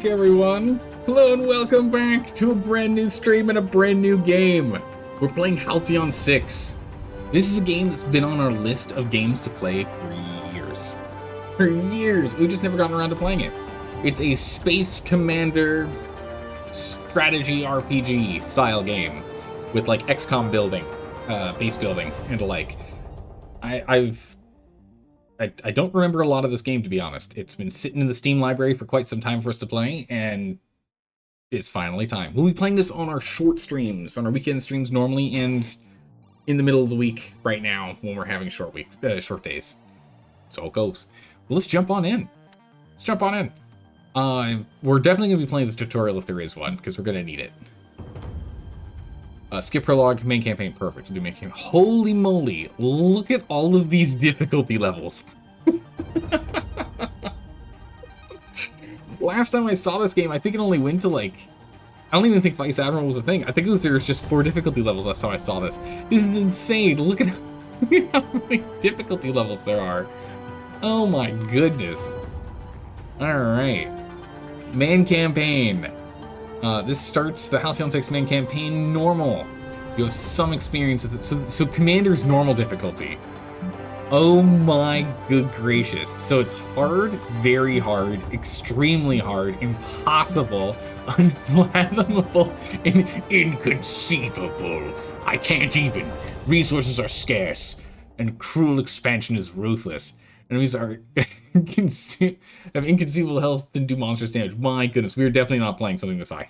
back, everyone! Hello and welcome back to a brand new stream and a brand new game. We're playing Halcyon 6. This is a game that's been on our list of games to play for years. For years! We've just never gotten around to playing it. It's a Space Commander strategy RPG style game with like XCOM building, base building, and the like. I don't remember a lot of this game, to be honest. It's been sitting in the Steam library for quite some time for us to play, and it's finally time. We'll be playing this on our short streams, on our weekend streams normally, and in the middle of the week right now when we're having short days. So it goes. Well, let's jump on in. We're definitely going to be playing the tutorial if there is one, because we're going to need it. Skip prologue, main campaign, perfect. We'll do main campaign. Holy moly, look at all of these difficulty levels. Last time I saw this game, I think it only went to like, I don't even think Vice Admiral was a thing. I think there was just 4 difficulty levels last time I saw this. This is insane. Look at how many difficulty levels there are. Oh my goodness. Alright. Main campaign. This starts the Halcyon 6 main campaign normal. You have some experience with it. So Commander's normal difficulty. Oh my good gracious. So it's hard, very hard, extremely hard, impossible, unfathomable, and inconceivable. I can't even. Resources are scarce, and Chruul expansion is ruthless. Enemies are have inconceivable health and do monstrous damage. My goodness, we are definitely not playing something this high.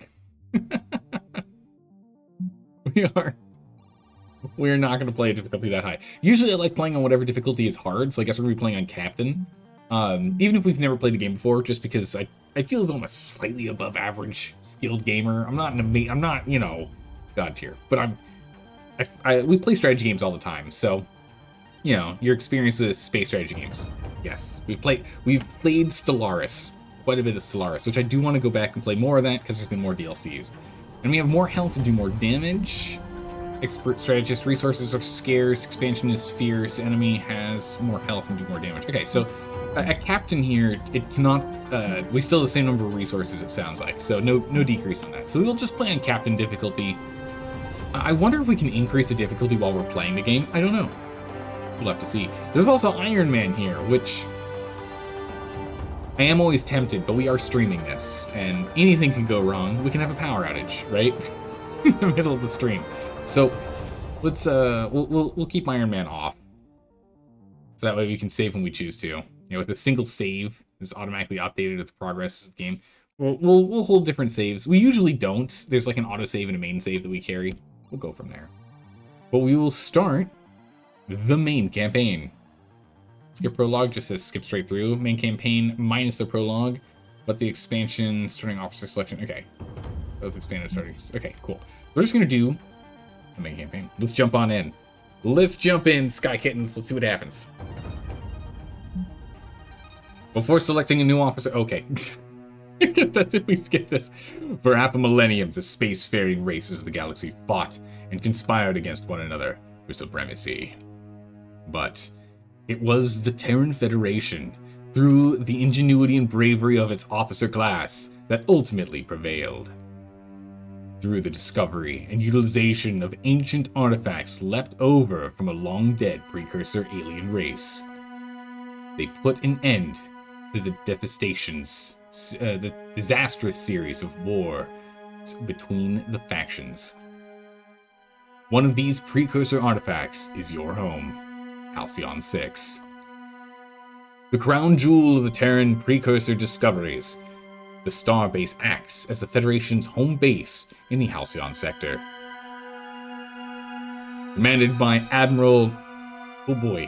We're not going to play a difficulty that high. Usually I like playing on whatever difficulty is hard, so I guess we're going to be playing on Captain. Even if we've never played the game before, just because I feel as though I'm a slightly above average skilled gamer. I'm not, you know, God tier, but we play strategy games all the time, so you know, your experience with space strategy games. Yes, we've played Stellaris, quite a bit of Stellaris, which I do want to go back and play more of that because there's been more DLCs. And we have more health to do more damage. Expert strategist, resources are scarce, expansion is fierce, enemy has more health and do more damage. Okay, so at Captain here, it's not, we still have the same number of resources, it sounds like, so no decrease on that. So we'll just play on Captain difficulty. I wonder if we can increase the difficulty while we're playing the game. I don't know. We'll have to see. There's also Iron Man here, which I am always tempted, but we are streaming this, and anything can go wrong. We can have a power outage, right? In the middle of the stream. So let's we'll keep Iron Man off, so that way we can save when we choose to. You know, with a single save, it's automatically updated with the progress of the game. We'll hold different saves. We usually don't. There's like an auto save and a main save that we carry. We'll go from there. But we will start the main campaign. Skip prologue just says skip straight through. Main campaign minus the prologue, but the expansion starting officer selection. Okay, both expanded starting. Okay, cool. So we're just gonna do the main campaign. Let's jump on in. Let's jump in, Sky Kittens. Let's see what happens. Before selecting a new officer. Okay. I guess that's if we skip this. For half a millennium, the spacefaring races of the galaxy fought and conspired against one another for supremacy. But it was the Terran Federation, through the ingenuity and bravery of its officer class, that ultimately prevailed. Through the discovery and utilization of ancient artifacts left over from a long-dead precursor alien race, they put an end to the the disastrous series of war between the factions. One of these precursor artifacts is your home, Halcyon 6. The crown jewel of the Terran precursor discoveries, the starbase acts as the Federation's home base in the Halcyon sector. Commanded by Admiral... oh boy.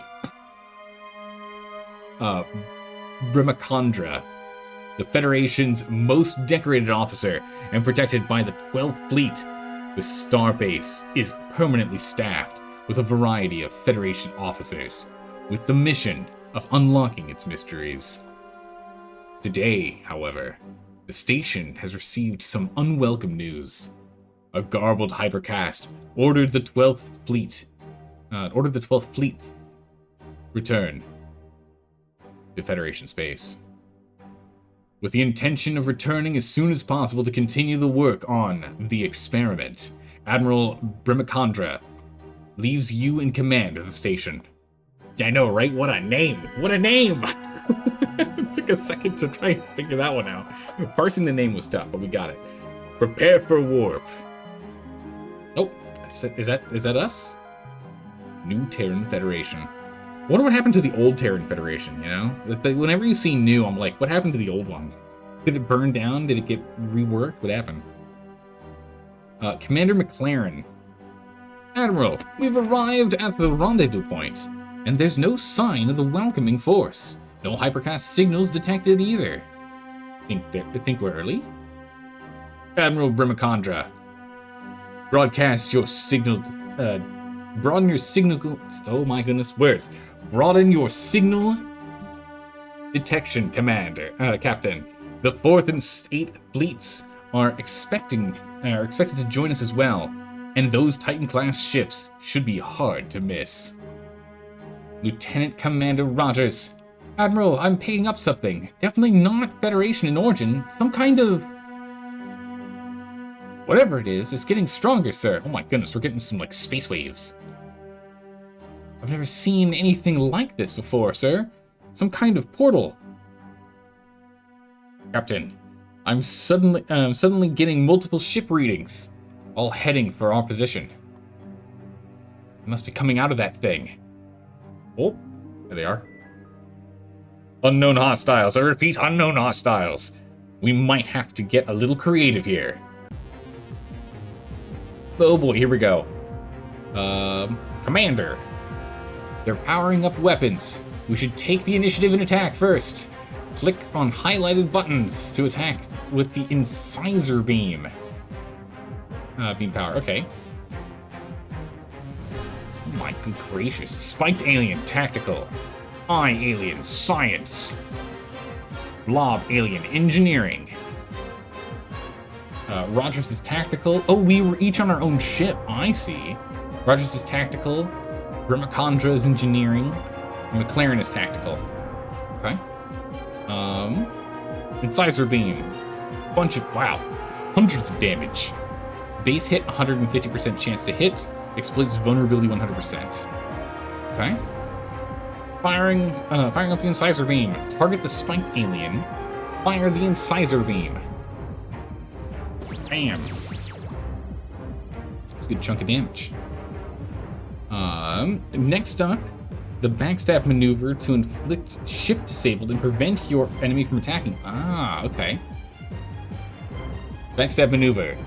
Brimacondra, the Federation's most decorated officer and protected by the 12th Fleet, the starbase is permanently staffed with a variety of Federation officers, with the mission of unlocking its mysteries. Today, however, the station has received some unwelcome news. A garbled hypercast ordered the 12th Fleet's return to Federation space. with the intention of returning as soon as possible to continue the work on the experiment. Admiral Brimacondra leaves you in command of the station. I know, right? What a name! What a name! It took a second to try and figure that one out. Parsing the name was tough, but we got it. Prepare for warp. Oh, is that us? New Terran Federation. I wonder what happened to the old Terran Federation, you know? Whenever you see new, I'm like, what happened to the old one? Did it burn down? Did it get reworked? What happened? Commander McLaren. Admiral, we've arrived at the rendezvous point, and there's no sign of the welcoming force. No hypercast signals detected either. Think we're early? Admiral Brimacondra, broaden your signal. Oh my goodness, words. Broaden your signal detection, Captain. The 4th and 8th fleets are expected to join us as well, and those Titan-class ships should be hard to miss. Lieutenant Commander Rogers. Admiral, I'm picking up something. Definitely not Federation in origin. Some kind of... whatever it is getting stronger, sir. Oh my goodness, we're getting some, like, space waves. I've never seen anything like this before, sir. Some kind of portal. Captain, I'm suddenly getting multiple ship readings, all heading for our position. We must be coming out of that thing. Oh, there they are. Unknown hostiles. I repeat, unknown hostiles. We might have to get a little creative here. Oh boy, here we go. Commander. They're powering up weapons. We should take the initiative and attack first. Click on highlighted buttons to attack with the incisor beam. Beam power, okay. Oh my good gracious. Spiked alien, tactical. Eye alien, science. Blob alien, engineering. Rogers is tactical. Oh, we were each on our own ship. I see. Rogers is tactical. Brimacondra is engineering. And McLaren is tactical. Okay. Incisor beam. Bunch of, wow, hundreds of damage. Base hit, 150% chance to hit. Exploits vulnerability 100%. Okay. Firing up the incisor beam. Target the spiked alien. Fire the incisor beam. Bam. That's a good chunk of damage. Next up, the backstab maneuver to inflict ship disabled and prevent your enemy from attacking. Ah, okay. Backstab maneuver.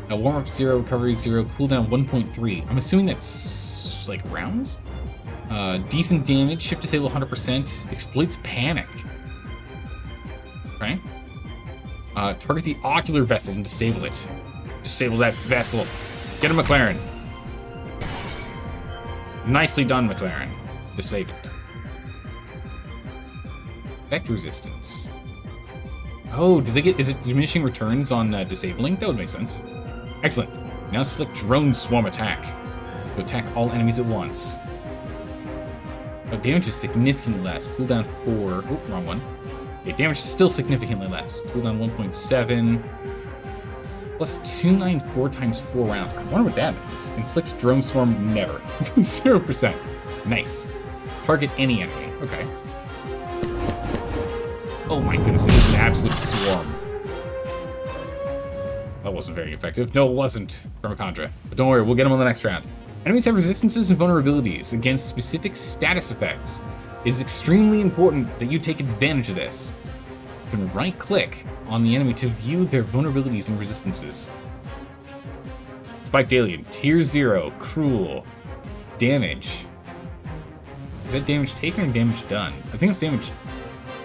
Warm-up 0, recovery 0, cooldown 1.3. I'm assuming that's like rounds? Decent damage, ship disable 100%, exploits panic. Okay. Target the ocular vessel and disable it. Disable that vessel. Get a McLaren. Nicely done, McLaren. Disabled. Effect resistance. Oh, did they get... is it diminishing returns on disabling? That would make sense. Excellent. Now select drone swarm attack. To attack all enemies at once. Damage is significantly less. Cooldown 4. Oh, wrong one. Okay, damage is still significantly less. Cooldown 1.7. Plus 294 times 4 rounds. I wonder what that means. Inflicts drone swarm never. 0%. Nice. Target any enemy. Okay. Oh my goodness, it is an absolute swarm. That wasn't very effective. No, it wasn't, Brimacondra. But don't worry, we'll get them on the next round. Enemies have resistances and vulnerabilities against specific status effects. It is extremely important that you take advantage of this. You can right-click on the enemy to view their vulnerabilities and resistances. Spiked alien, tier 0, Chruul. Damage. Is that damage taken or damage done? I think it's damage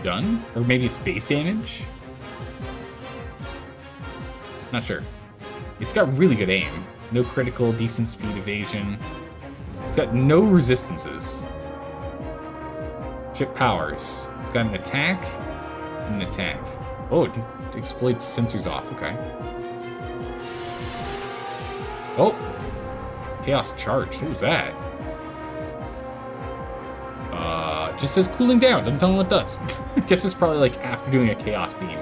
done, or maybe it's base damage? Not sure. It's got really good aim. No critical, decent speed evasion. It's got no resistances. Chip powers. It's got an attack and an attack. Oh, it exploits sensors off. Okay. Oh! Chaos charge. What was that? it just says cooling down. Doesn't tell me what it does. I guess it's probably like after doing a chaos beam.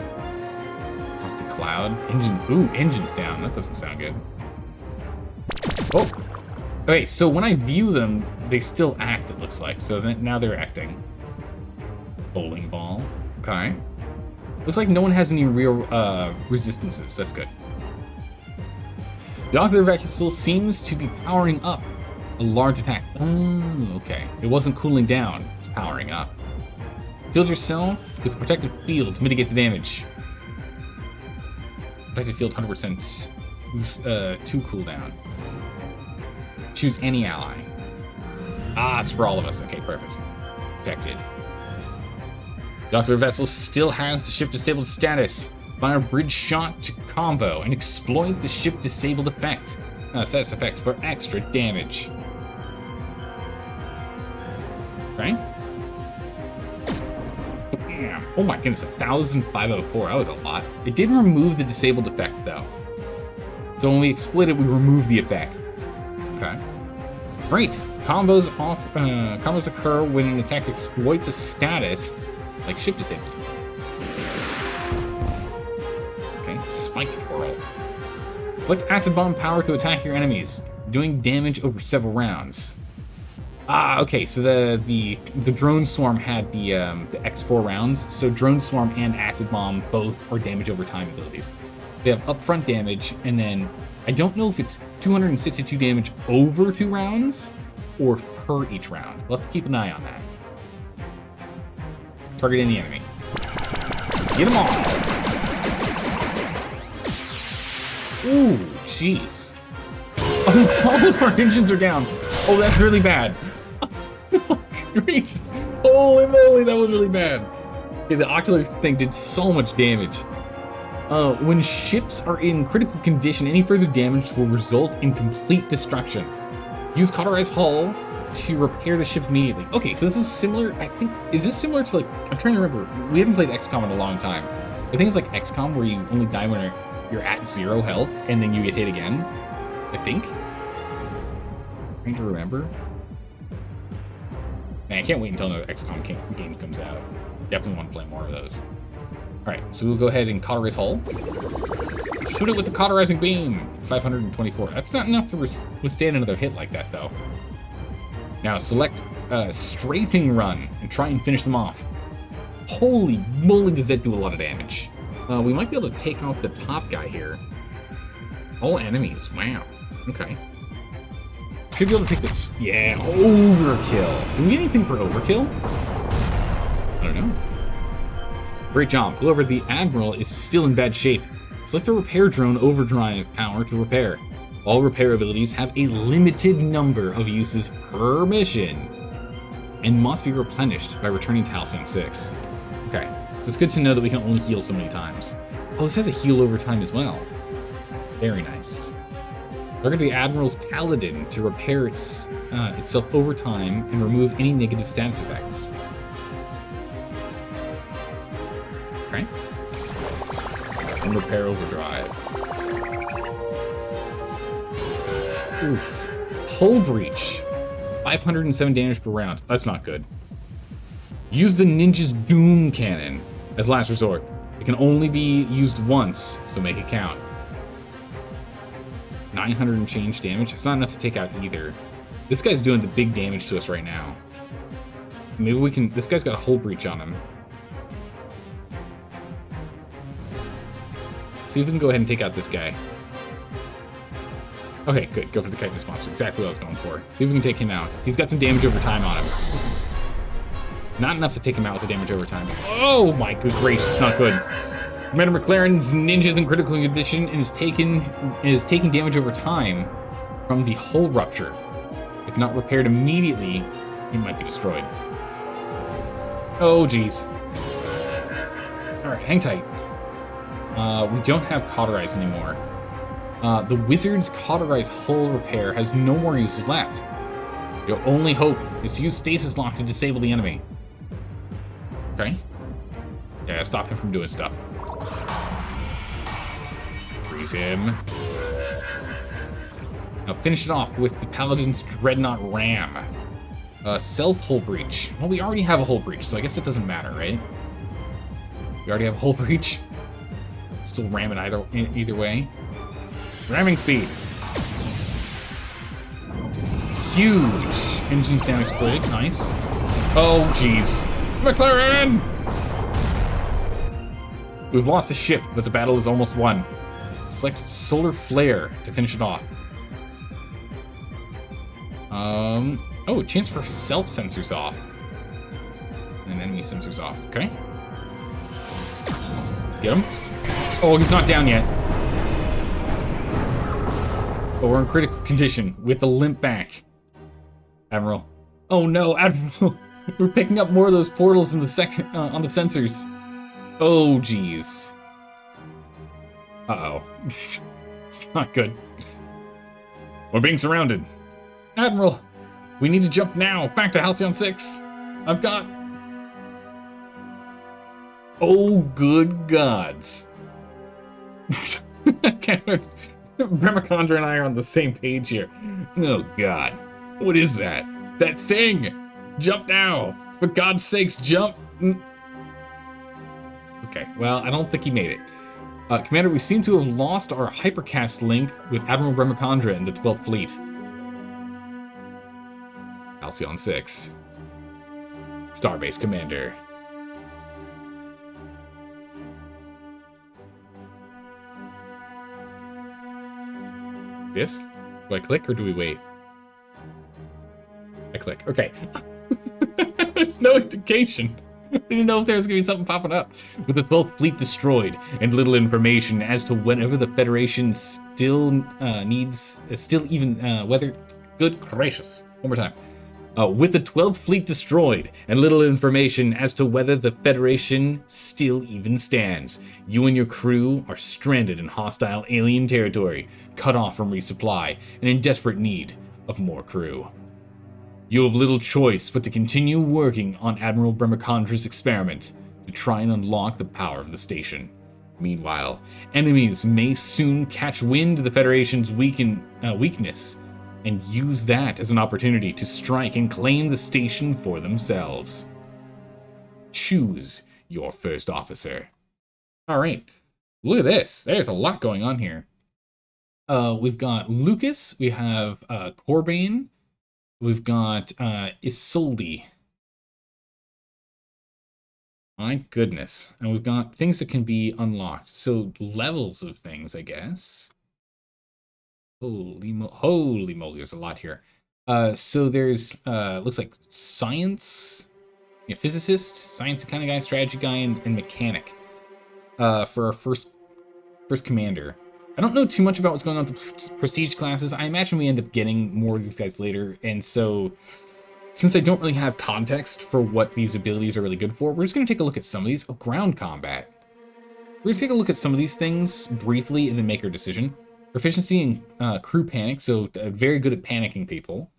Lost a cloud. Engine's down. That doesn't sound good. Oh. Okay, so when I view them, they still act, it looks like. So now they're acting. Bowling ball. Okay. Looks like no one has any real resistances. That's good. The ocular vessel seems to be powering up. A large attack. Oh, okay. It wasn't cooling down. It's powering up. Shield yourself with a protective field to mitigate the damage. Protective field 100%. 2 cooldown. Choose any ally. Ah, it's for all of us. Okay, perfect. Protected. The ocular vessel still has the ship disabled status. Fire bridge shot to combo and exploit the ship disabled effect. Status effect for extra damage. Okay. Damn. Oh my goodness, 1,504. That was a lot. It did remove the disabled effect though. So when we exploit it, we remove the effect. Okay. Great. Combos occur when an attack exploits a status, like ship disabled. Okay, spike twirl. Select acid bomb power to attack your enemies, doing damage over several rounds. Ah, okay. So the drone swarm had the X4 rounds. So drone swarm and acid bomb both are damage over time abilities. They have upfront damage, and then I don't know if it's 262 damage over 2 rounds or per each round. We'll have to keep an eye on that. Target any enemy. Get them all. Ooh, jeez. Oh, all of our engines are down. Oh, that's really bad. Gracious. Holy moly, that was really bad. Okay, the ocular thing did so much damage. When ships are in critical condition, any further damage will result in complete destruction. Use cauterized hull to repair the ship immediately. Okay, so this is similar, I think, is this similar to like, I'm trying to remember, we haven't played XCOM in a long time. I think it's like XCOM where you only die when you're at 0 health and then you get hit again, I think. Trying to remember. Man, I can't wait until another XCOM game comes out. Definitely want to play more of those. Alright, so we'll go ahead and cauterize hull. Shoot it with the cauterizing beam. 524. That's not enough to withstand another hit like that, though. Now select strafing run and try and finish them off. Holy moly, does that do a lot of damage. We might be able to take out the top guy here. All enemies. Wow. Okay. Should be able to take this. Yeah, overkill. Do we get anything for overkill? I don't know. Great job. However, the Admiral is still in bad shape. Select the repair drone overdrive power to repair. All repair abilities have a limited number of uses per mission and must be replenished by returning to Halcyon 6. Okay, so it's good to know that we can only heal so many times. Oh, this has a heal over time as well. Very nice. Target the Admiral's Paladin to repair itself over time and remove any negative status effects. Okay. And repair overdrive. Oof. Hull breach. 507 damage per round. That's not good. Use the Ninja's Doom Cannon as last resort. It can only be used once, so make it count. 900 and change damage. That's not enough to take out either. This guy's doing the big damage to us right now. Maybe we can... This guy's got a hull breach on him. See if we can go ahead and take out this guy. Okay, good. Go for the chitinous monster. Exactly what I was going for. See if we can take him out. He's got some damage over time on him. Not enough to take him out with the damage over time. Oh my good gracious, not good. Commander McLaren's ninja's in critical condition and is taking damage over time from the hull rupture. If not repaired immediately, he might be destroyed. Oh jeez. Alright, hang tight. We don't have cauterize anymore. The wizard's cauterize hull repair has no more uses left. Your only hope is to use stasis lock to disable the enemy. Okay. Yeah, stop him from doing stuff. Freeze him. Now finish it off with the Paladin's Dreadnought Ram. Self-hull breach. Well, we already have a hull breach, so I guess it doesn't matter, right? We already have a hull breach. Still ram it either way. Ramming speed. Huge. Engines down exploded. Nice. Oh, jeez. McLaren! We've lost the ship, but the battle is almost won. Select Solar Flare to finish it off. Oh, chance for self-sensors off. And enemy sensors off. Okay. Get him. Oh, he's not down yet. But we're in critical condition with the limp back. Admiral. Oh no, Admiral. We're picking up more of those portals in the on the sensors. Oh, jeez. Uh-oh. It's not good. We're being surrounded. Admiral, we need to jump now. Back to Halcyon 6. I've got... Oh, good gods. Bremacondra and I are on the same page here. Oh, God. What is that? That thing! Jump now! For God's sakes, jump! Okay, well, I don't think he made it. Commander, we seem to have lost our hypercast link with Admiral Bremacondra and the 12th Fleet. Halcyon 6. Starbase Commander. This? Do I click or do we wait? I click. Okay. There's no indication. I didn't know if there was going to be something popping up. With the 12th Fleet destroyed and little information as to whenever the Federation still whether... Good gracious. One more time. With the 12th Fleet destroyed and little information as to whether the Federation still even stands, you and your crew are stranded in hostile alien territory, cut off from resupply, and in desperate need of more crew. You have little choice but to continue working on Admiral Bremacondra's experiment to try and unlock the power of the station. Meanwhile, enemies may soon catch wind of the Federation's weakness and use that as an opportunity to strike and claim the station for themselves. Choose your first officer. All right, look at this. There's a lot going on here. We've got Lucas, we have Corbane, we've got Isolde. My goodness. And we've got things that can be unlocked. So levels of things, I guess. Holy moly, there's a lot here. So there's, looks like science, physicist, science kind of guy, strategy guy, and mechanic for our first commander. I don't know too much about what's going on with the prestige classes. I imagine we end up getting more of these guys later. And so, since I don't really have context for what these abilities are really good for, we're just going to take a look at some of these. Oh, ground combat. We're going to take a look at some of these things briefly and then make our decision. Proficiency in crew panic, so very good at panicking people.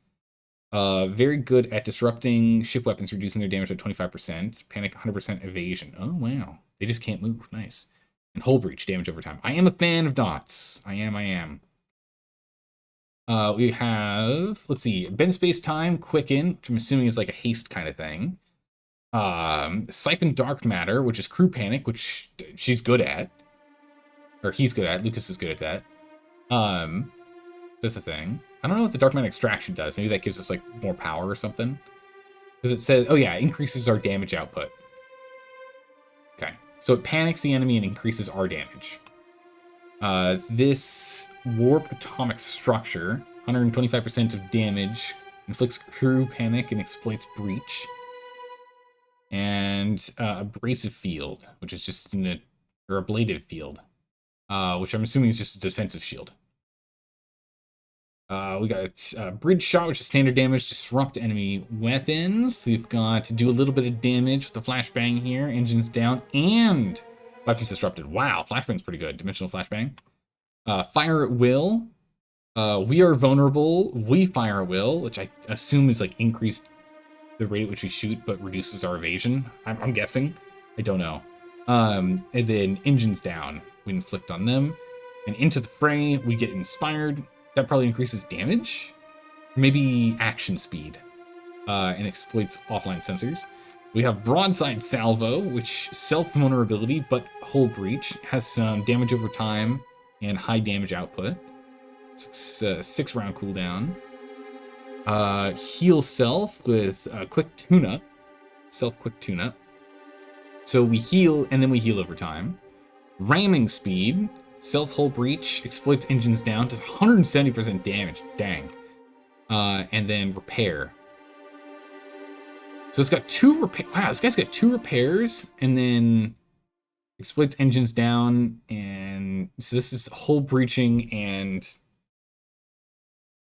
Very good at disrupting ship weapons, reducing their damage by 25%. Panic 100% evasion. Oh, wow. They just can't move. Nice. And hull breach damage over time. I am a fan of dots. I am. We have, let's see, bend space time, quicken, which I'm assuming is like a haste kind of thing. Siphon dark matter, which is crew panic, which she's good at. Or he's good at. Lucas is good at that. That's the thing. I don't know what the dark matter extraction does. Maybe that gives us like more power or something. Because it says, oh yeah, it increases our damage output. Okay. So it panics the enemy and increases our damage. This warp atomic structure, 125% of damage, inflicts crew panic and exploits breach. And abrasive field, which is just or ablative field, which I'm assuming is just a defensive shield. We got bridge shot, which is standard damage, disrupt enemy weapons. We've got to do a little bit of damage with the flashbang here. Engines down and weapons disrupted. Wow, flashbang's pretty good. Dimensional flashbang. Fire at will. We are vulnerable. We fire at will, which I assume is like increased the rate at which we shoot, but reduces our evasion. I'm guessing. I don't know. And then engines down. We inflict on them. And into the fray, we get inspired. That probably increases damage? Maybe action speed. and exploits offline sensors. We have Broadside Salvo, which self-vulnerability, but hull breach, has some damage over time and high damage output. It's a 6-round cooldown. Heal Self with quick tune-up. Self-quick tune-up. So we heal, and then we heal over time. Ramming Speed, self-hull breach, exploits engines down to 170% damage. Dang. And then Repair. So it's got 2 repair. Wow, this guy's got 2 repairs, and then exploits engines down, and so this is hull breaching, and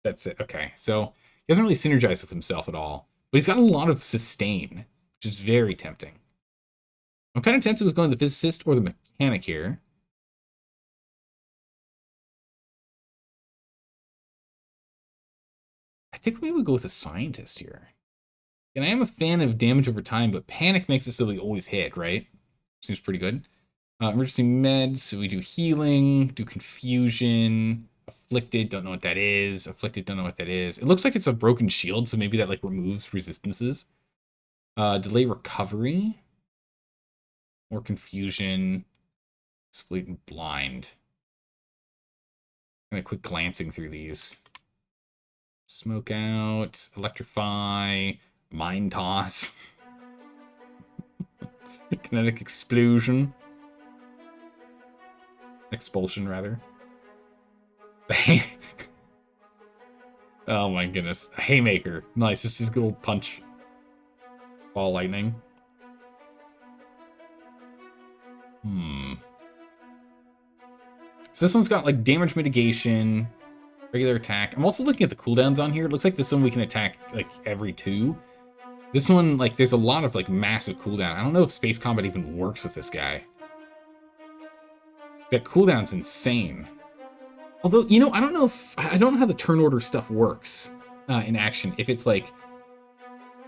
that's it. Okay, so he doesn't really synergize with himself at all, but he's got a lot of sustain, which is very tempting. I'm kind of tempted with going the physicist or the mechanic here. I think we would go with the scientist here. And I am a fan of damage over time, but panic makes it so we always hit, right? Seems pretty good. Emergency meds, so we do healing, do confusion, afflicted, don't know what that is. Afflicted, don't know what that is. It looks like it's a broken shield, so maybe that like removes resistances. Delay recovery. More confusion. Split and blind. Kind of quick glancing through these. Smoke out, electrify, mind toss. Kinetic explosion. Expulsion, rather. Oh my goodness. A haymaker. Nice, just his good old punch. Ball lightning. So this one's got like damage mitigation, regular attack. I'm also looking at the cooldowns on here. It looks like this one we can attack like every 2. This one, like, there's a lot of like massive cooldown. I don't know if space combat even works with this guy. That cooldown's insane. Although, you know, I don't know how the turn order stuff works in action. If it's like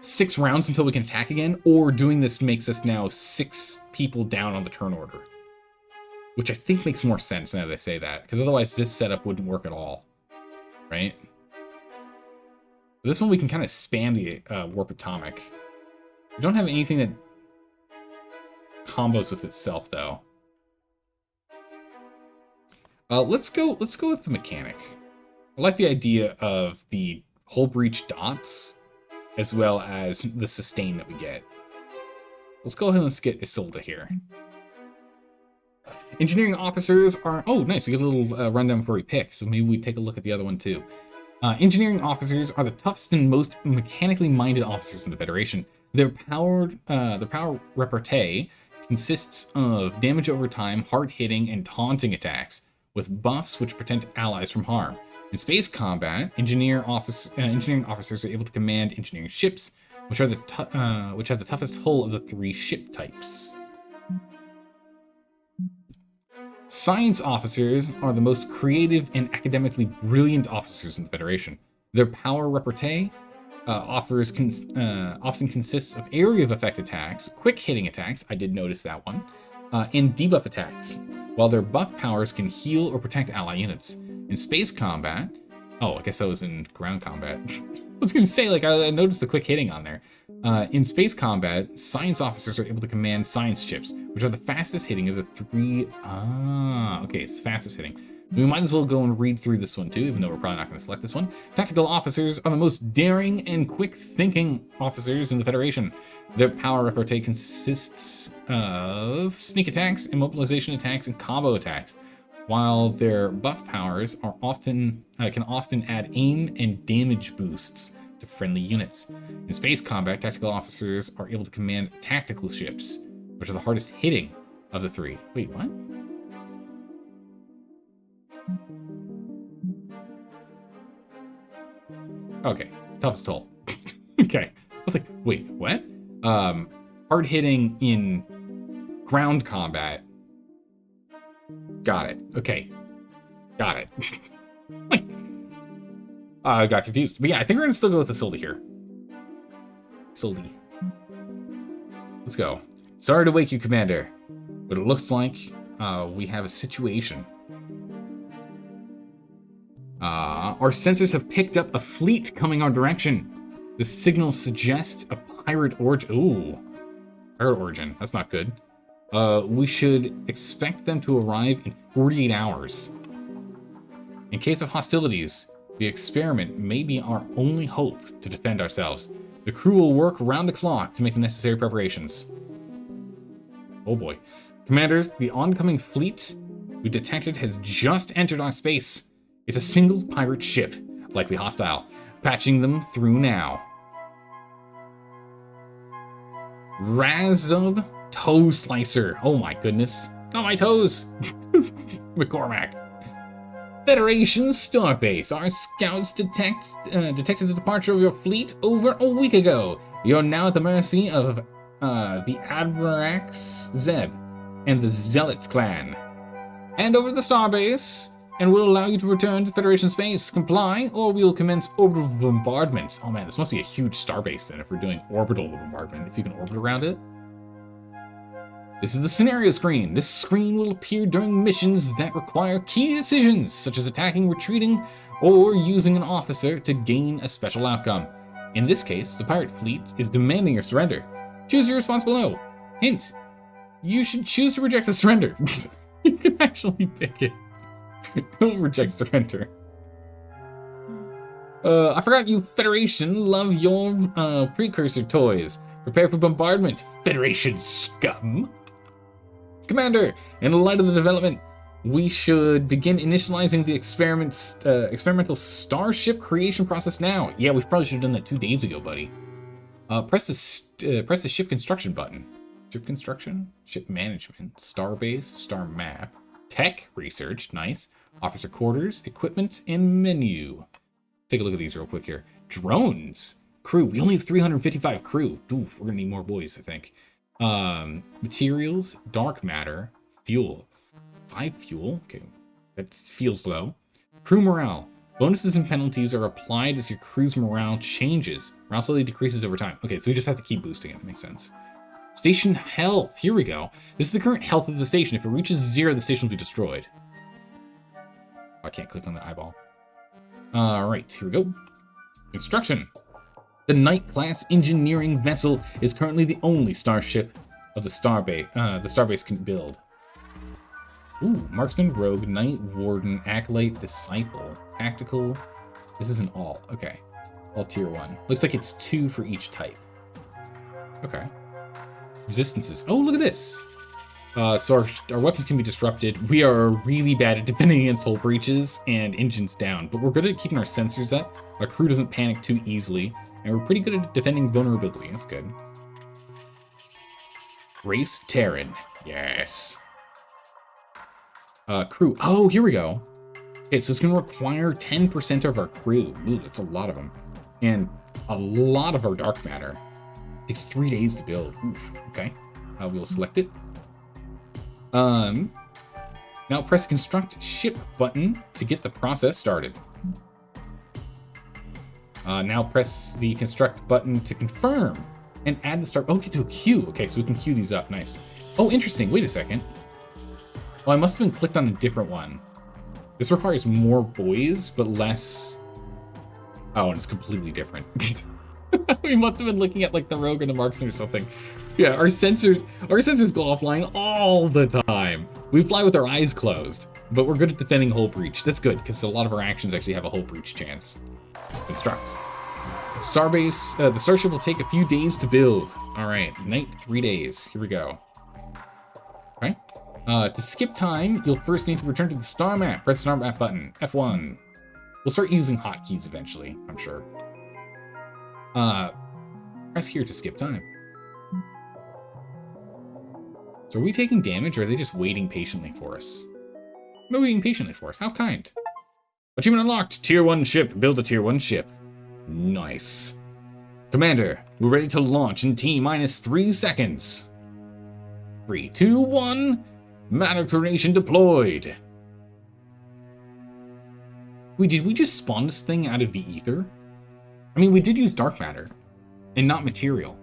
6 rounds until we can attack again, or doing this makes us now 6 people down on the turn order. Which I think makes more sense now that I say that, because otherwise this setup wouldn't work at all. Right? This one we can kind of spam the Warp Atomic. We don't have anything that combos with itself, though. Let's go with the mechanic. I like the idea of the hull breach dots, as well as the sustain that we get. Let's go ahead and let's get Isolde here. Engineering officers are... Oh, nice. We get a little rundown before we pick, so maybe we take a look at the other one, too. Engineering officers are the toughest and most mechanically minded officers in the Federation. Their power repartee consists of damage over time, hard-hitting, and taunting attacks, with buffs which protect allies from harm. In space combat, engineering officers are able to command engineering ships, which have the toughest hull of the 3 ship types. Science officers are the most creative and academically brilliant officers in the Federation. Their power repartee often consists of area of effect attacks, quick hitting attacks, I did notice that one, and debuff attacks, while their buff powers can heal or protect ally units. In space combat, oh, I guess I was in ground combat. I was going to say, like, I noticed the quick hitting on there. In space combat, science officers are able to command science ships, which are the fastest hitting of the 3... okay, it's fastest hitting. We might as well go and read through this one too, even though we're probably not going to select this one. Tactical officers are the most daring and quick-thinking officers in the Federation. Their power repartee consists of sneak attacks, immobilization attacks, and combo attacks, while their buff powers are can often add aim and damage boosts to friendly units. In space combat, tactical officers are able to command tactical ships, which are the hardest hitting of the 3. Wait, what? Okay, toughest hull. Okay, I was like, wait, what? Hard hitting in ground combat. Got it. Okay, got it. I got confused. But yeah, I think we're gonna still go with Isolde here. Isolde. Let's go. Sorry to wake you, Commander, but it looks like we have a situation. Our sensors have picked up a fleet coming our direction. The signal suggests a pirate origin. Ooh. Pirate origin. That's not good. We should expect them to arrive in 48 hours. In case of hostilities, the experiment may be our only hope to defend ourselves. The crew will work round the clock to make the necessary preparations. Oh boy. Commander, the oncoming fleet we detected has just entered our space. It's a single pirate ship, likely hostile. Patching them through now. Razub Toe Slicer. Oh my goodness. Not my toes. McCormack. Federation Starbase. Our scouts detected the departure of your fleet over a week ago. You're now at the mercy of the Admirax Zeb and the Zealots clan. Hand over the Starbase, and we'll allow you to return to Federation space. Comply, or we'll commence orbital bombardment. Oh man, this must be a huge starbase then if we're doing orbital bombardment, if you can orbit around it. This is the scenario screen. This screen will appear during missions that require key decisions, such as attacking, retreating, or using an officer to gain a special outcome. In this case, the pirate fleet is demanding your surrender. Choose your response below. Hint, you should choose to reject the surrender. You can actually pick it. Don't reject surrender. I forgot you Federation love your precursor toys. Prepare for bombardment, Federation scum. Commander, in light of the development, we should begin initializing the experimental starship creation process now. Yeah, we probably should have done that 2 days ago, buddy. Press the ship construction button. Ship construction, ship management, starbase, star map, tech research, nice. Officer quarters, equipment, and menu. Take a look at these real quick here. Drones, crew. We only have 355 crew. Oof, we're gonna need more boys, I think. Materials, dark matter, fuel. 5 fuel. Okay, that feels low. Crew morale. Bonuses and penalties are applied as your crew's morale changes. Morale slowly decreases over time. Okay, so we just have to keep boosting it. Makes sense. Station health. Here we go. This is the current health of the station. If it reaches 0, the station will be destroyed. I can't click on the eyeball. Alright, here we go. Construction. The Knight-class engineering vessel is currently the only starship of the Starbase can build. Ooh, Marksman, Rogue, Knight, Warden, Acolyte, Disciple, Tactical. This is an all. Okay. All tier 1. Looks like it's 2 for each type. Okay. Resistances. Oh, look at this. So our weapons can be disrupted. We are really bad at defending against hull breaches and engines down, but we're good at keeping our sensors up. Our crew doesn't panic too easily, and we're pretty good at defending vulnerability. That's good. Race Terran. Yes. Crew. Oh, here we go. Okay, so it's going to require 10% of our crew. Ooh, that's a lot of them. And a lot of our dark matter. It takes 3 days to build. Oof. Okay. We'll select it. Now press the construct ship button to get the process started. Now press the construct button to confirm and add the start. Oh, get to a queue. Okay, so we can queue these up. Nice. Oh, interesting. Wait a second. Oh, I must have been clicked on a different one. This requires more boys, but less. Oh, and it's completely different. We must have been looking at like the Rogue or the Marksman or something. Yeah, our sensors go offline all the time. We fly with our eyes closed, but we're good at defending hull breach. That's good, because a lot of our actions actually have a hull breach chance. Construct. Starbase, the starship will take a few days to build. All right, night 3 days. Here we go. Okay. To skip time, you'll first need to return to the star map. Press the star map button, F1. We'll start using hotkeys eventually, I'm sure. Press here to skip time. So are we taking damage, or are they just waiting patiently for us? They're waiting patiently for us. How kind. Achievement unlocked. Tier 1 ship. Build a Tier 1 ship. Nice. Commander, we're ready to launch in T-minus 3 seconds. 3, 2, 1. Matter creation deployed. Did we just spawn this thing out of the ether? I mean, we did use dark matter and not material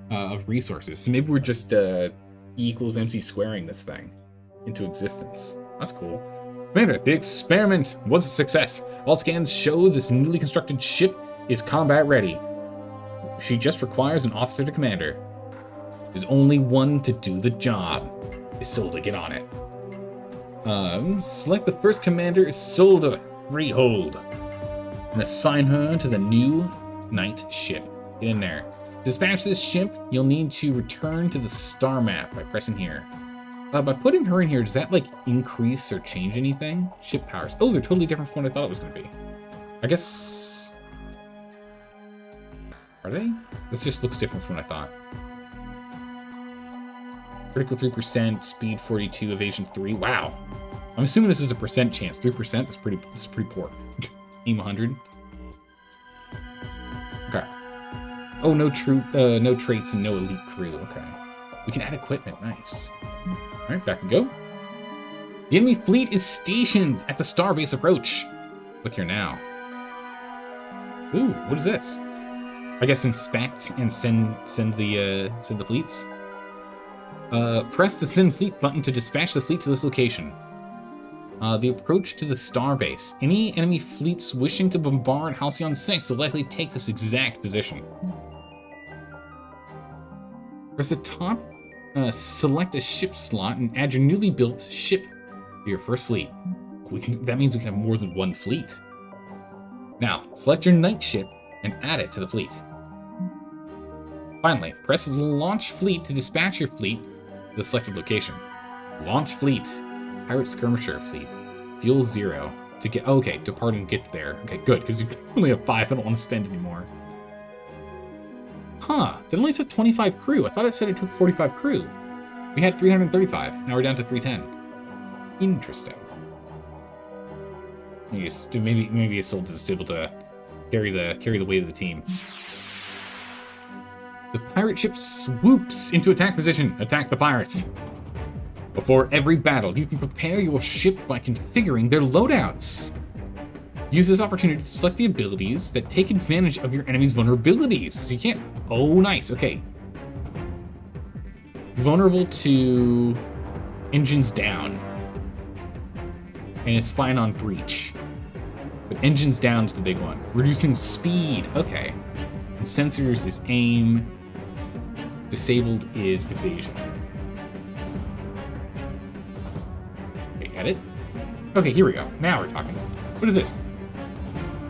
of resources. So maybe we're just E equals MC squaring this thing into existence. That's cool. Commander, the experiment was a success. All scans show this newly constructed ship is combat ready. She just requires an officer to commander. There's only one to do the job. Isolde, get on it. Select the first commander, Isolde Freehold, and assign her to the new night ship. Get in there. To dispatch this ship, you'll need to return to the star map by pressing here. By putting her in here, does that, like, increase or change anything? Ship powers. Oh, they're totally different from what I thought it was going to be. I guess... Are they? This just looks different from what I thought. Critical 3%, speed 42, evasion 3. Wow. I'm assuming this is a percent chance. 3%, that's pretty poor. Aim 100. Okay. Oh, no traits and no elite crew. Okay. We can add equipment. Nice. Alright, back we go. The enemy fleet is stationed at the starbase approach. Look here now. Ooh, what is this? I guess inspect and send the fleets. Press the send fleet button to dispatch the fleet to this location. The approach to the starbase. Any enemy fleets wishing to bombard Halcyon 6 will likely take this exact position. Press the top, select a ship slot, and add your newly built ship to your first fleet. That means we can have more than one fleet. Now, select your night ship and add it to the fleet. Finally, press launch fleet to dispatch your fleet to the selected location. Launch fleet. Pirate skirmisher fleet. Fuel 0. To get... Okay, depart and get there. Okay, good, because you only have 5. I don't want to spend anymore. Huh, that only took 25 crew. I thought it said it took 45 crew. We had 335. Now we're down to 310. Interesting. Maybe Isolde is able to carry the weight of the team. The pirate ship swoops into attack position. Attack the pirates. Before every battle, you can prepare your ship by configuring their loadouts. Use this opportunity to select the abilities that take advantage of your enemy's vulnerabilities. So you can't... Oh, nice. Okay. Vulnerable to engines down. And it's fine on breach. But engines down is the big one. Reducing speed. Okay. And sensors is aim. Disabled is evasion. Okay, get it? Okay, here we go. Now we're talking. What is this?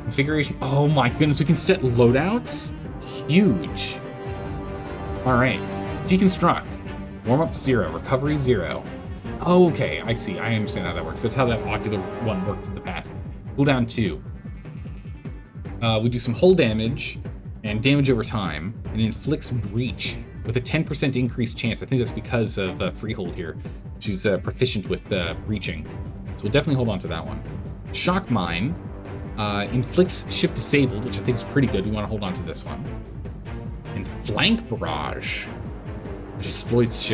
Configuration. Oh my goodness, we can set loadouts? Huge. Alright. Deconstruct. Warm up 0. Recovery 0. Oh, okay, I see. I understand how that works. That's how that ocular one worked in the past. Cooldown 2. We do some hull damage and damage over time, and inflicts breach with a 10% increased chance. I think that's because of Freehold here. She's proficient with breaching. So we'll definitely hold on to that one. Shock Mine inflicts ship disabled, which I think is pretty good. We want to hold on to this one. And Flank Barrage, which exploits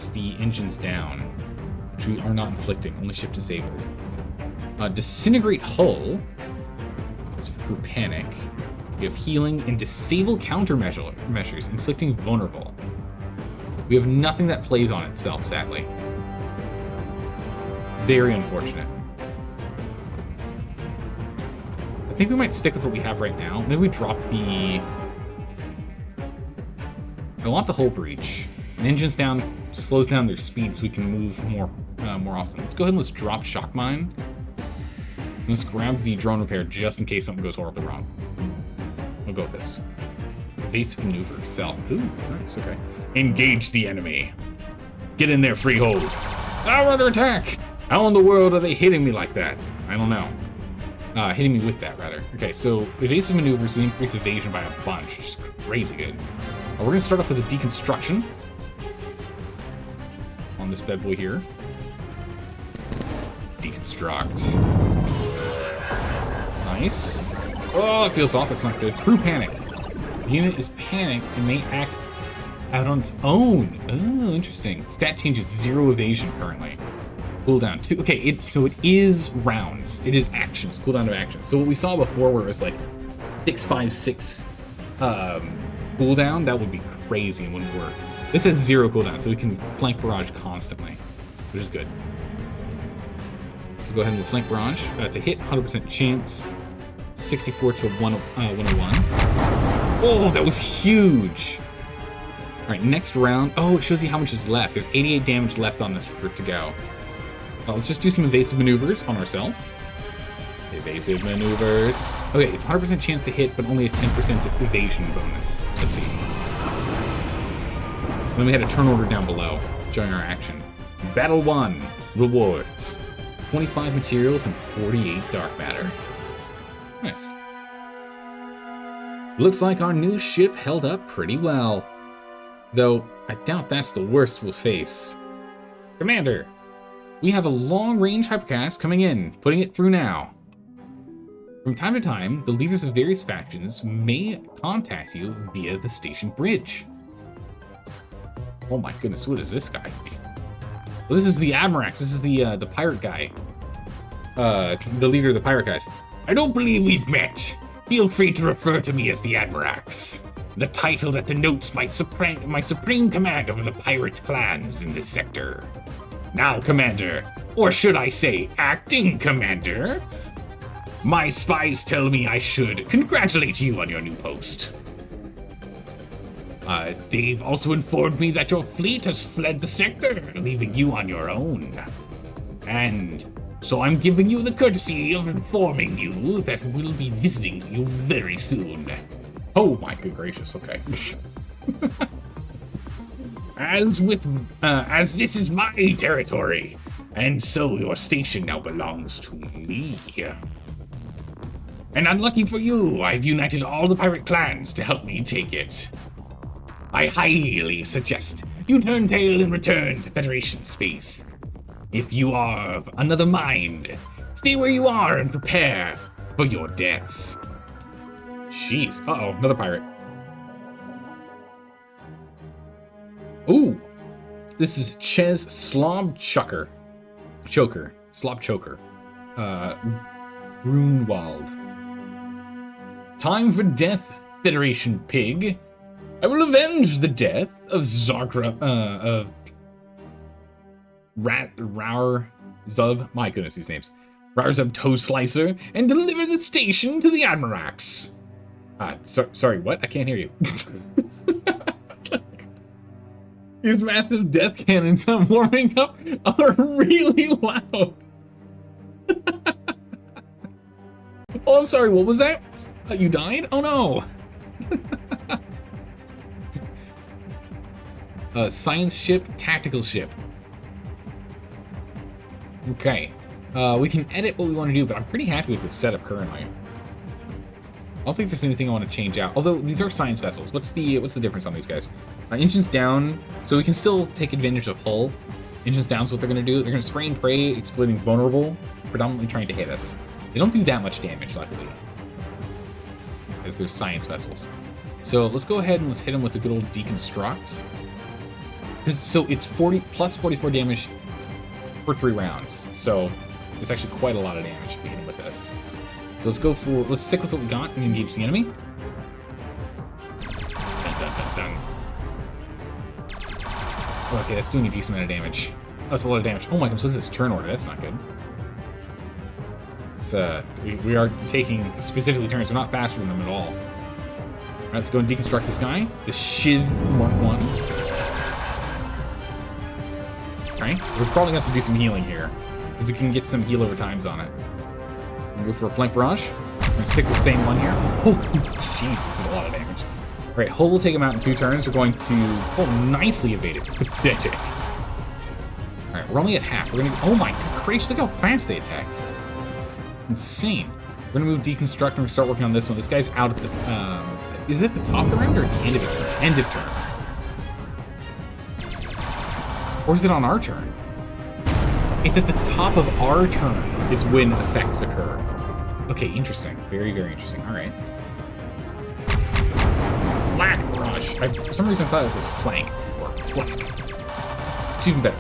the engines down, which we are not inflicting, only ship disabled. Disintegrate Hull. That's for crew panic. We have healing and disable countermeasures, inflicting vulnerable. We have nothing that plays on itself, sadly. Very unfortunate. I think we might stick with what we have right now. Maybe we drop the... I want the hull breach. And engines down slows down their speed so we can move more often. Let's go ahead and let's drop Shock Mine. Let's grab the drone repair just in case something goes horribly wrong. We'll go with this. Evasive maneuver. Self. Ooh, nice, okay. Engage the enemy. Get in there, Freehold. Our under attack! How in the world are they hitting me like that? I don't know. Hitting me with that, rather. Okay, so evasive maneuvers, we increase evasion by a bunch, which is crazy good. We're going to start off with a deconstruction on this bad boy here. Deconstruct. Nice. Oh, it feels off. It's not good. Crew panic. The unit is panicked and may act out on its own. Oh, interesting. Stat changes 0 evasion currently. Cooldown 2. Okay, so it is rounds. It is actions. Cooldown to actions. So what we saw before, where it was like 656 cooldown, that would be crazy and wouldn't work. This has 0 cooldown, so we can flank barrage constantly, which is good. So go ahead and flank barrage to hit. 100% chance. 64 to 101. Oh, that was huge. All right, next round. Oh, it shows you how much is left. There's 88 damage left on this for it to go. Well, let's just do some evasive maneuvers on ourselves. Evasive maneuvers. Okay, it's 100% chance to hit, but only a 10% evasion bonus. Let's see. Then we had a turn order down below, showing our action. Battle 1. Rewards. 25 materials and 48 dark matter. Nice. Looks like our new ship held up pretty well. Though, I doubt that's the worst we'll face. Commander, we have a long-range hypercast coming in, putting it through now. From time to time, the leaders of various factions may contact you via the station bridge. Oh my goodness, what is this guy? Well, this is the Admirax. This is the pirate guy. The leader of the pirate guys. I don't believe we've met. Feel free to refer to me as the Admirax, the title that denotes my supreme command over the pirate clans in this sector. Now, Commander, or should I say, acting Commander, my spies tell me I should congratulate you on your new post. They've also informed me that your fleet has fled the sector, leaving you on your own. And so I'm giving you the courtesy of informing you that we'll be visiting you very soon. Oh my good gracious, okay. As this is my territory, and so your station now belongs to me. And unlucky for you, I've united all the pirate clans to help me take it. I highly suggest you turn tail and return to Federation space. If you are of another mind, stay where you are and prepare for your deaths. Jeez. Uh-oh, another pirate. Ooh. This is Ches Slobchoker. Slobchoker. Grunwald. Time for death, Federation pig. I will avenge the death of Raurzub, my goodness, these names. Raurzub Toe Slicer, and deliver the station to the Admirax. Sorry, what? I can't hear you. These massive death cannons I'm warming up are really loud. Oh, I'm sorry, what was that? You died? Oh no! Science ship, tactical ship. Okay. We can edit what we want to do, but I'm pretty happy with this setup currently. I don't think there's anything I want to change out. Although these are science vessels. What's the difference on these guys? Engines down, so we can still take advantage of hull. Engines down is what they're going to do. They're going to spray and pray, exploiting vulnerable, predominantly trying to hit us. They don't do that much damage, luckily, as they're science vessels. So let's go ahead and let's hit them with a good old deconstruct. So it's 40 plus 44 damage for 3 rounds. So it's actually quite a lot of damage beginning with this. So let's stick with what we got and engage the enemy. Okay, that's doing a decent amount of damage. Oh, that's a lot of damage. Oh my goodness, look at this turn order. That's not good. It's, we are taking specifically turns. We're not faster than them at all. Alright, let's go and deconstruct this guy. The Shiv Mark 1. Alright, we're probably going to have to do some healing here, because we can get some heal over times on it. We'll go for a flank barrage. We're going to stick to the same one here. Oh, jeez, that's a lot of damage. Alright, Hull will take him out in 2 turns. We're going to, nicely evaded. Pathetic. Alright, we're only at half. We're going to, oh my gracious, look how fast they attack. Insane. We're going to move deconstruct and we start working on this one. This guy's out at the, is it at the top of the round or at the end of his turn? End of turn. Or is it on our turn? It's at the top of our turn is when effects occur. Okay, interesting. Very, very interesting. All right. Black Rush. For some reason I thought it was flank. It's flank. It's even better.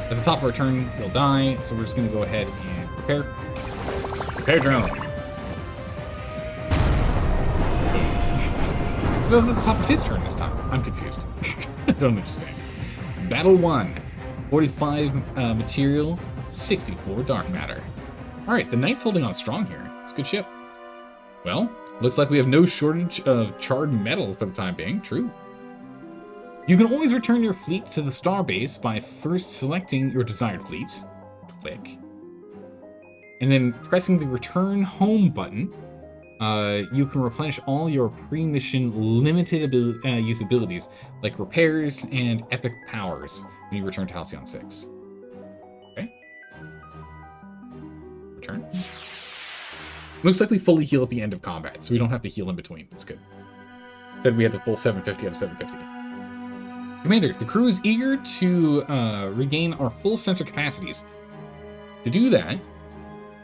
At the top of our turn, he'll die, so we're just going to go ahead and prepare. Prepare drone. It was at the top of his turn this time. I'm confused. I don't understand. Battle 1. 45 material, 64 dark matter. Alright, the Knight's holding on strong here. It's a good ship. Well, Looks like we have no shortage of charred metal for the time being. True. You can always return your fleet to the starbase by first selecting your desired fleet. Click. And then pressing the return home button, you can replenish all your pre-mission limited use abilities, like repairs and epic powers, when you return to Halcyon 6. Okay. Return. Looks like we fully heal at the end of combat, so we don't have to heal in between. That's good. Said we had the full 750 out of 750. Commander, the crew is eager to regain our full sensor capacities. To do that,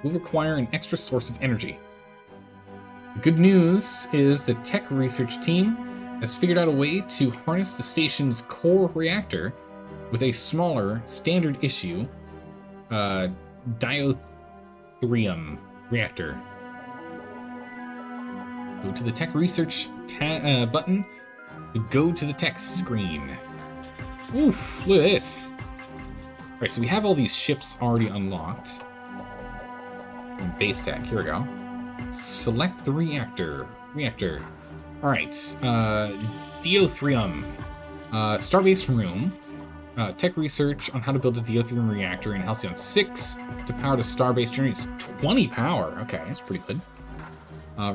we'll require an extra source of energy. The good news is the tech research team has figured out a way to harness the station's core reactor with a smaller, standard issue diothrium reactor. Go to the tech research button to go to the tech screen. Oof, look at this. All right, so we have all these ships already unlocked. Base tech, here we go. Select the reactor. All right, diothrium. Starbase room. Tech research on how to build a diothrium reactor in Halcyon 6 to power the starbase generates 20 power. Okay, that's pretty good.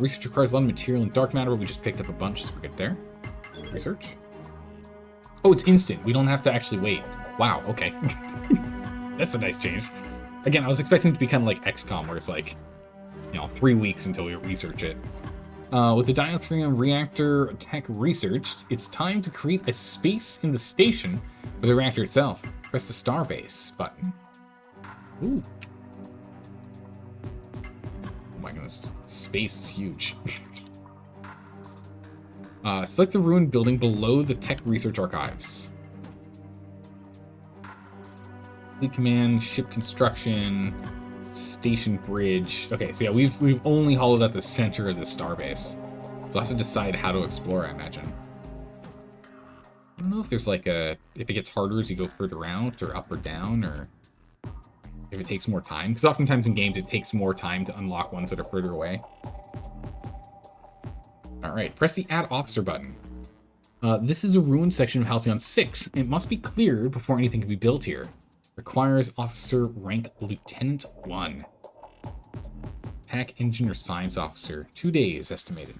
Research requires a lot of material and dark matter, but we just picked up a bunch, so we're good there. Research. Oh, it's instant. We don't have to actually wait. Wow, okay. That's a nice change. Again, I was expecting it to be kind of like XCOM, where it's like, 3 weeks until we research it. With the diothrium reactor tech researched, it's time to create a space in the station for the reactor itself. Press the starbase button. Ooh. Oh my goodness, this space is huge. Select the ruined building below the tech research archives. Fleet command, ship construction, station bridge. Okay, so yeah, we've only hollowed out the center of the starbase. So I'll have to decide how to explore, I imagine. I don't know if there's like if it gets harder as you go further out, or up or down, or if it takes more time. Because oftentimes in games it takes more time to unlock ones that are further away. Alright, press the Add Officer button. This is a ruined section of Halcyon 6. It must be cleared before anything can be built here. Requires officer rank Lieutenant 1. Attack Engine or Science Officer. 2 days estimated.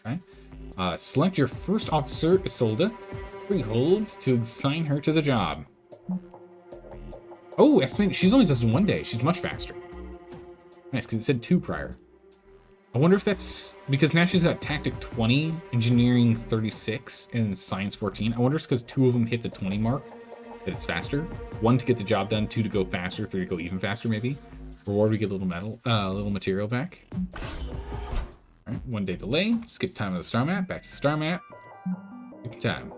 Okay. Select your first officer, Isolde. Freeholds to assign her to the job. Oh, estimated. She's only does 1 day. She's much faster. Nice, because it said 2 prior. I wonder if that's because now she's got Tactic 20, Engineering 36, and Science 14. I wonder if it's because 2 of them hit the 20 mark. That it's faster. 1 to get the job done, 2 to go faster, 3 to go even faster, maybe. Reward, we get a little material back. All right, 1 day delay. Skip time of the star map. Back to the star map. Skip time.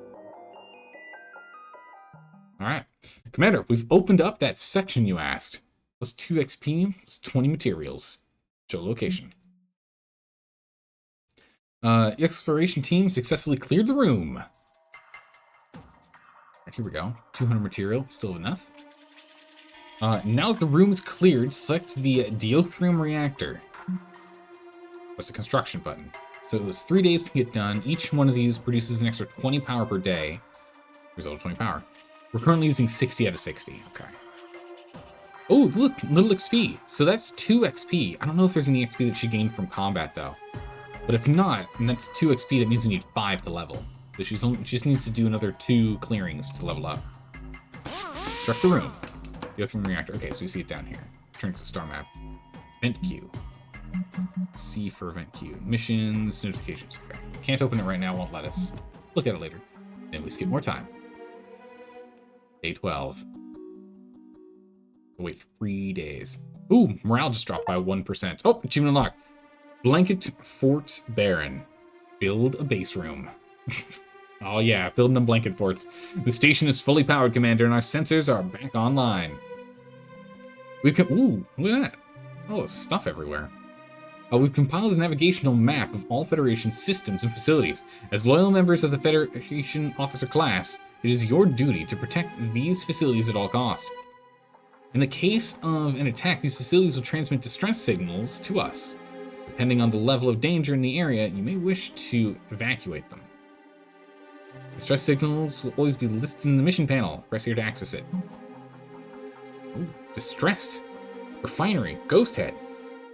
All right, Commander, we've opened up that section you asked. Plus 2 XP, plus 20 materials. Show location. The exploration team successfully cleared the room. Here we go. 200 material, still enough. Now that the room is cleared, select the diothrium reactor. What's the construction button? So it was 3 days to get done. Each one of these produces an extra 20 power per day. Result of 20 power. We're currently using 60 out of 60. Okay. Oh, look, little XP. So that's 2 XP. I don't know if there's any XP that she gained from combat, though. But if not, and that's 2 XP, that means we need 5 to level. So she just needs to do another 2 clearings to level up. Construct the room. Diothrium reactor. Okay, so we see it down here. Turn to the star map. Vent queue. C for event queue. Missions, notifications. Okay. Can't open it right now, won't let us. Look at it later. Then we skip more time. Day 12. Wait, 3 days. Ooh, morale just dropped by 1%. Oh, achievement unlocked. Blanket Fort Baron. Build a base room. Oh yeah, building them blanket forts. The station is fully powered, Commander, and our sensors are back online. Ooh, look at that. Oh, there's stuff everywhere. We've compiled a navigational map of all Federation systems and facilities. As loyal members of the Federation officer class, it is your duty to protect these facilities at all costs. In the case of an attack, these facilities will transmit distress signals to us. Depending on the level of danger in the area, you may wish to evacuate them. Distress signals will always be listed in the mission panel. Press here to access it. Ooh, distressed. Refinery. Ghost Head.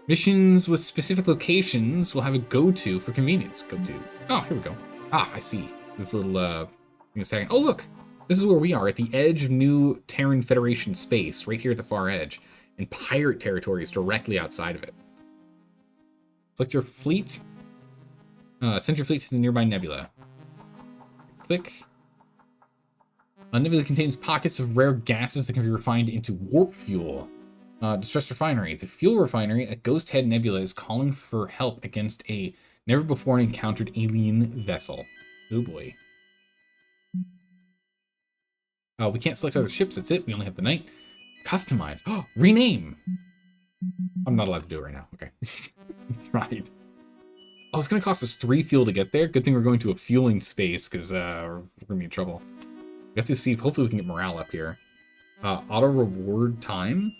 Missions with specific locations will have a go-to for convenience. Go-to. Oh, here we go. Ah, I see. This little, in a second. Oh, look! This is where we are, at the edge of new Terran Federation space, right here at the far edge. And pirate territory is directly outside of it. Select your fleet. Send your fleet to the nearby nebula. Click. A nebula contains pockets of rare gases that can be refined into warp fuel. Distress refinery. It's a fuel refinery. A Ghost Head nebula is calling for help against a never-before-encountered alien vessel. Oh boy. We can't select other ships. That's it. We only have the night. Customize. Oh, rename. I'm not allowed to do it right now. Okay. Right. Oh, it's going to cost us 3 fuel to get there. Good thing we're going to a fueling space, because we're going to be in trouble. We have to see if hopefully we can get morale up here. Auto reward time.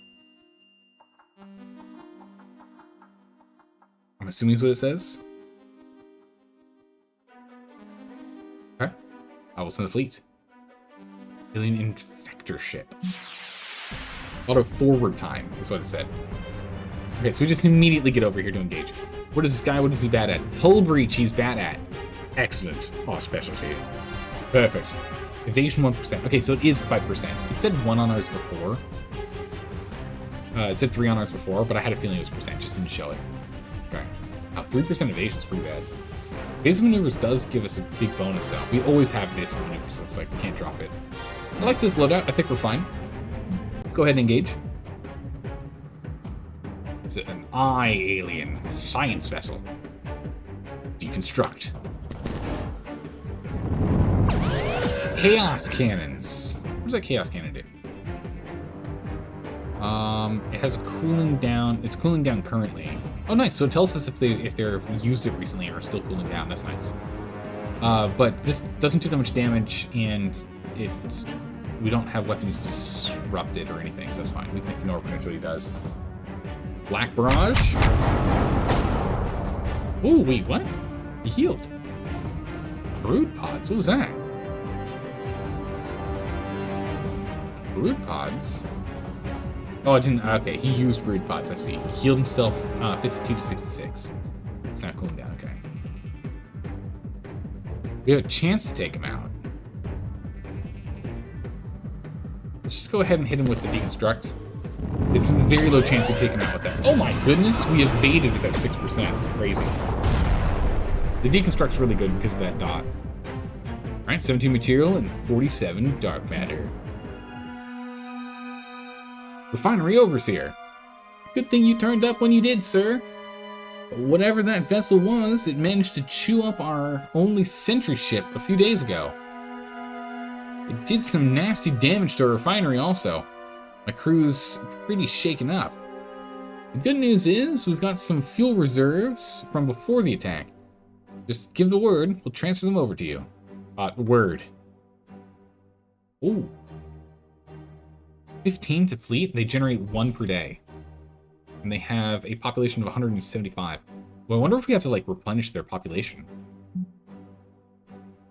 I'm assuming is what it says. Okay. I will send the fleet. Alien infector ship. Auto forward time is what it said. Okay, so we just immediately get over here to engage. What is this guy? What is he bad at? Hull breach, he's bad at. Excellent. Our specialty. Perfect. Evasion 1%. Okay, so it is 5%. It said 1 on ours before. It said 3 on ours before, but I had a feeling it was percent. Just didn't show it. Okay. 3% evasion is pretty bad. Evasive maneuvers does give us a big bonus, though. We always have evasive maneuvers, so it's like we can't drop it. I like this loadout. I think we're fine. Let's go ahead and engage. It's an alien science vessel. Deconstruct. Chaos cannons. What does that chaos cannon do? It has a cooling down. It's cooling down currently. Oh, nice. So it tells us if they've used it recently or are still cooling down. That's nice. But this doesn't do that much damage, and we don't have weapons disrupted or anything, so that's fine. We can ignore pretty much what he does. Black Barrage. Ooh, wait, what? He healed. Brood pods. What was that? Brood pods. Oh, I didn't. Okay, he used brood pods. I see. He healed himself 52 to 66. It's not cooling down. Okay. We have a chance to take him out. Let's just go ahead and hit him with the deconstruct. It's a very low chance to take him out with that. Oh my goodness, we evaded it at 6%. Crazy. The deconstruct's really good because of that dot. Alright, 17 material and 47 dark matter. Refinery Overseer. Good thing you turned up when you did, sir. Whatever that vessel was, it managed to chew up our only sentry ship a few days ago. It did some nasty damage to our refinery also. My crew's pretty shaken up. The good news is we've got some fuel reserves from before the attack. Just give the word, we'll transfer them over to you. Word. Ooh. 15 to fleet, they generate 1 per day. And they have a population of 175. Well, I wonder if we have to, like, replenish their population.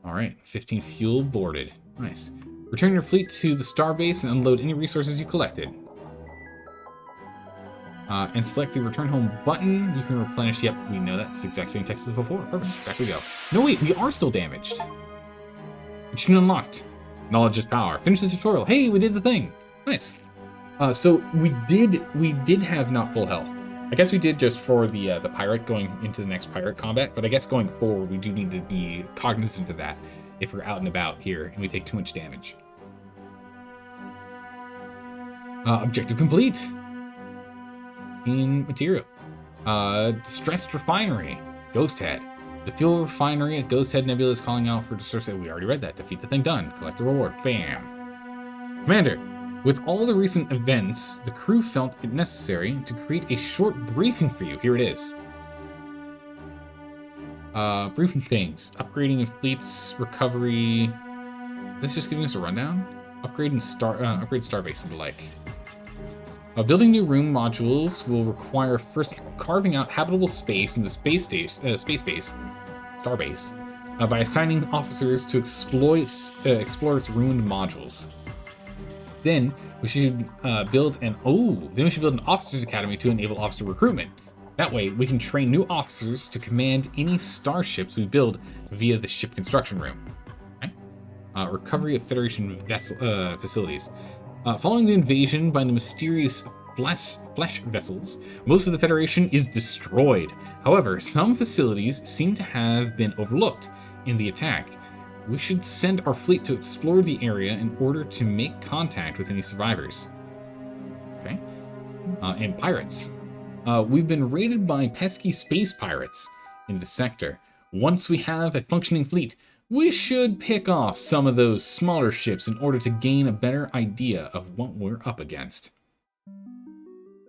Alright, 15 fuel boarded. Nice. Return your fleet to the starbase and unload any resources you collected. And select the return home button. You can replenish. Yep, we know that's the exact same text as before. Perfect. Back we go. No, wait, we are still damaged. Machine unlocked. Knowledge is power. Finish the tutorial. Hey, we did the thing. Nice. So we did have not full health. I guess we did just for the pirate going into the next pirate combat, but I guess going forward we do need to be cognizant of that if we're out and about here and we take too much damage. Objective complete. In material. Distressed refinery. Ghost Head. The fuel refinery at Ghost Head Nebula is calling out for distress. We already read that. Defeat the thing done. Collect the reward. Bam. Commander, with all the recent events, the crew felt it necessary to create a short briefing for you. Here it is. Briefing things. Upgrading of fleets, recovery. Is this just giving us a rundown? Upgrade Starbase and the like. Building new room modules will require first carving out habitable space in the space base, starbase, by assigning officers to explore its ruined modules. Then we should build an officers academy to enable officer recruitment. That way, we can train new officers to command any starships we build via the ship construction room. Okay? Recovery of Federation facilities. Following the invasion by the mysterious flesh vessels, most of the Federation is destroyed. However, some facilities seem to have been overlooked in the attack. We should send our fleet to explore the area in order to make contact with any survivors. Okay. And pirates. We've been raided by pesky space pirates in the sector. Once we have a functioning fleet, we should pick off some of those smaller ships in order to gain a better idea of what we're up against.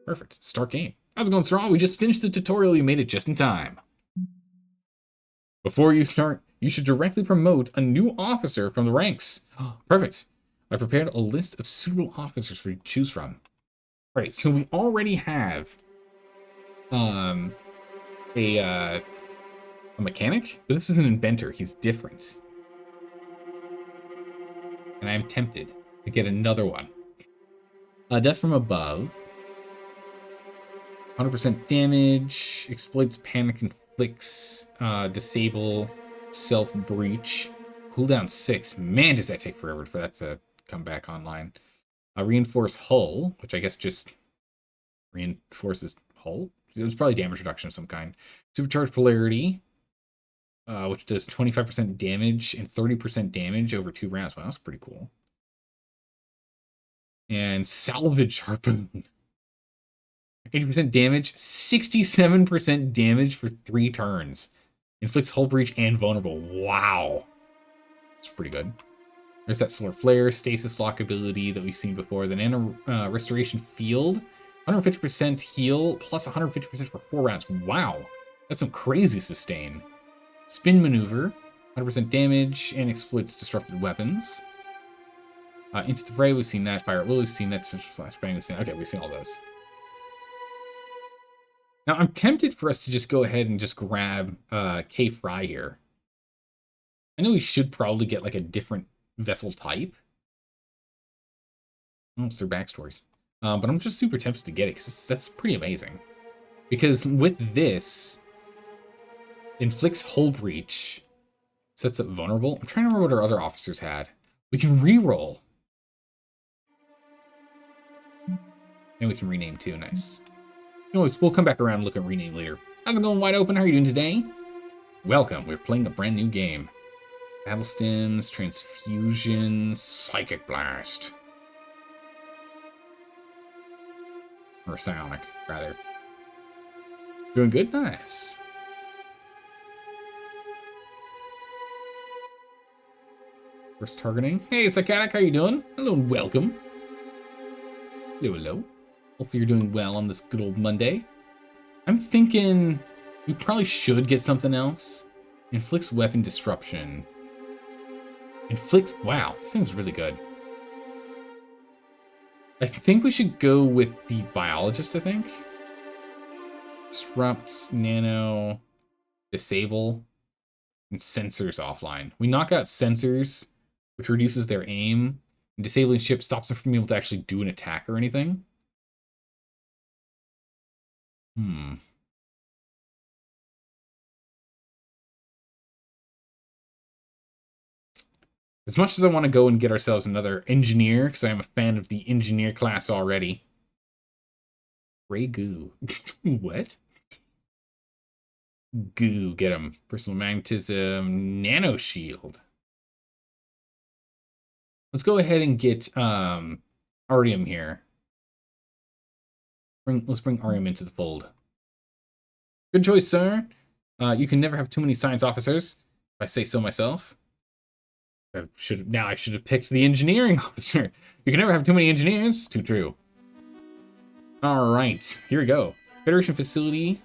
Perfect. Start game. How's it going, Straw? We just finished the tutorial. You made it just in time. Before you start, you should directly promote a new officer from the ranks. Perfect. I prepared a list of suitable officers for you to choose from. All right, so we already have a mechanic, but this is an inventor. He's different. And I'm tempted to get another one. Death from above. 100% damage. Exploits panic, inflicts, disable, self-breach. Cooldown 6. Man, does that take forever for that to come back online. Reinforce hull, which I guess just reinforces hull. It was probably damage reduction of some kind. Supercharged polarity, which does 25% damage and 30% damage over 2 rounds. Wow, that's pretty cool. And salvage harpoon. 80% damage, 67% damage for 3 turns. Inflicts hull breach and vulnerable. Wow. That's pretty good. There's that solar flare, stasis lock ability that we've seen before. The nano restoration field. 150% heal, plus 150% for 4 rounds. Wow, that's some crazy sustain. Spin maneuver, 100% damage, and exploits disrupted weapons. Into the fray, we've seen that. Fire at will, we've seen that. Flashbang, we've seen. Okay, we've seen all those. Now, I'm tempted for us to just go ahead and just grab K Fry here. I know we should probably get like a different vessel type. Oh, it's their backstories. But I'm just super tempted to get it because that's pretty amazing. Because with this, inflicts hull breach, sets up vulnerable. I'm trying to remember what our other officers had. We can reroll. And we can rename too. Nice. Anyways, we'll come back around and look at rename later. How's it going, Wide Open? How are you doing today? Welcome. We're playing a brand new game. Battle Stims, Transfusion, Psychic Blast. Or Psionic, rather. Doing good? Nice. First targeting. Hey, Psychotic, how you doing? Hello and welcome. Hello, hello. Hopefully you're doing well on this good old Monday. I'm thinking we probably should get something else. Inflicts weapon disruption. Wow, this thing's really good. I think we should go with the biologist, I think. Disrupt, nano, disable, and sensors offline. We knock out sensors, which reduces their aim. And disabling ship stops them from being able to actually do an attack or anything. As much as I want to go and get ourselves another engineer, because I am a fan of the engineer class already. Ray Goo. What? Goo, get him. Personal magnetism, nano shield. Let's go ahead and get Arium here. Let's bring Arium into the fold. Good choice, sir. You can never have too many science officers, if I say so myself. I should have picked the engineering officer. You can never have too many engineers. Too true. All right, here we go. Federation facility.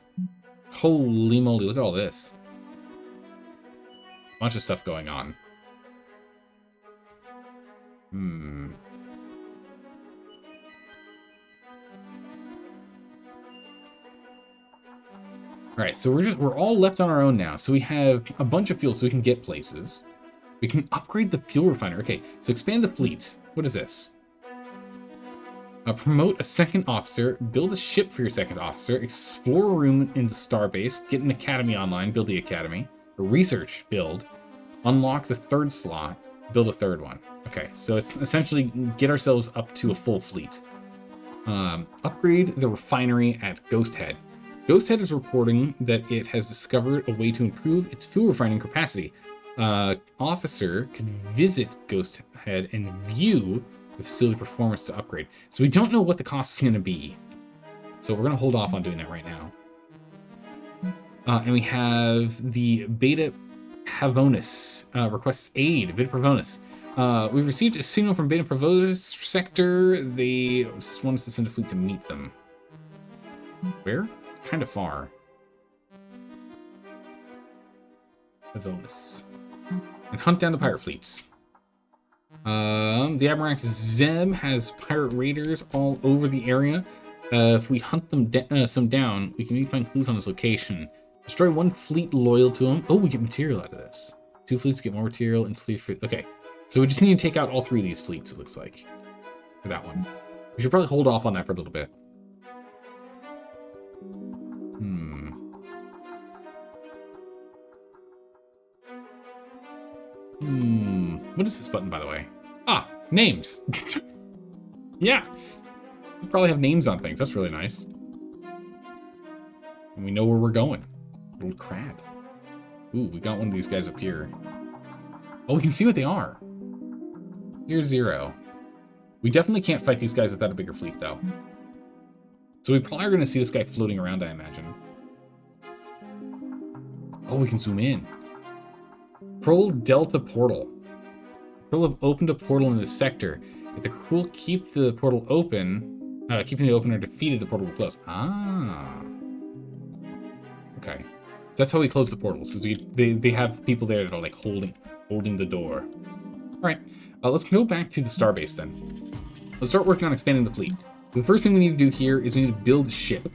Holy moly, look at all this. Bunch of stuff going on. All right, so we're all left on our own now. So we have a bunch of fuel, so we can get places. We can upgrade the fuel refiner. Okay, so expand the fleet. What is this? Promote a second officer, build a ship for your second officer, explore a room in the starbase, get an academy online, build the academy, a research build, unlock the third slot, build a third one. Okay, so it's essentially get ourselves up to a full fleet. Upgrade the refinery at Ghost Head. Ghost Head is reporting that it has discovered a way to improve its fuel refining capacity. Officer could visit Ghost Head and view the facility performance to upgrade. So we don't know what the cost is going to be. So we're going to hold off on doing that right now. And we have the Beta Pavonis requests aid. Beta Pavonis. We've received a signal from Beta Pavonis sector. They just want us to send a fleet to meet them. Where? Kind of far. Pavonis. And hunt down the pirate fleets. The Abrax Zeb has pirate raiders all over the area. If we hunt them some down, we can maybe find clues on his location. Destroy one fleet loyal to him. Oh, we get material out of this. 2 fleets get more material and fleet. Okay, so we just need to take out all 3 of these fleets, it looks like. For that one. We should probably hold off on that for a little bit. What is this button, by the way? Ah, names. Yeah. We probably have names on things. That's really nice. And we know where we're going. Little crab. Ooh, we got one of these guys up here. Oh, we can see what they are. Tier 0. We definitely can't fight these guys without a bigger fleet, though. So we probably are going to see this guy floating around, I imagine. Oh, we can zoom in. Chruul Delta Portal. Chruul have opened a portal in the sector. If the Chruul keep the portal open, keeping it open or defeated, the portal will close. Ah. Okay. So that's how we close the portals. So they have people there that are like holding the door. All right. Let's go back to the starbase then. Let's start working on expanding the fleet. The first thing we need to do here is we need to build a ship.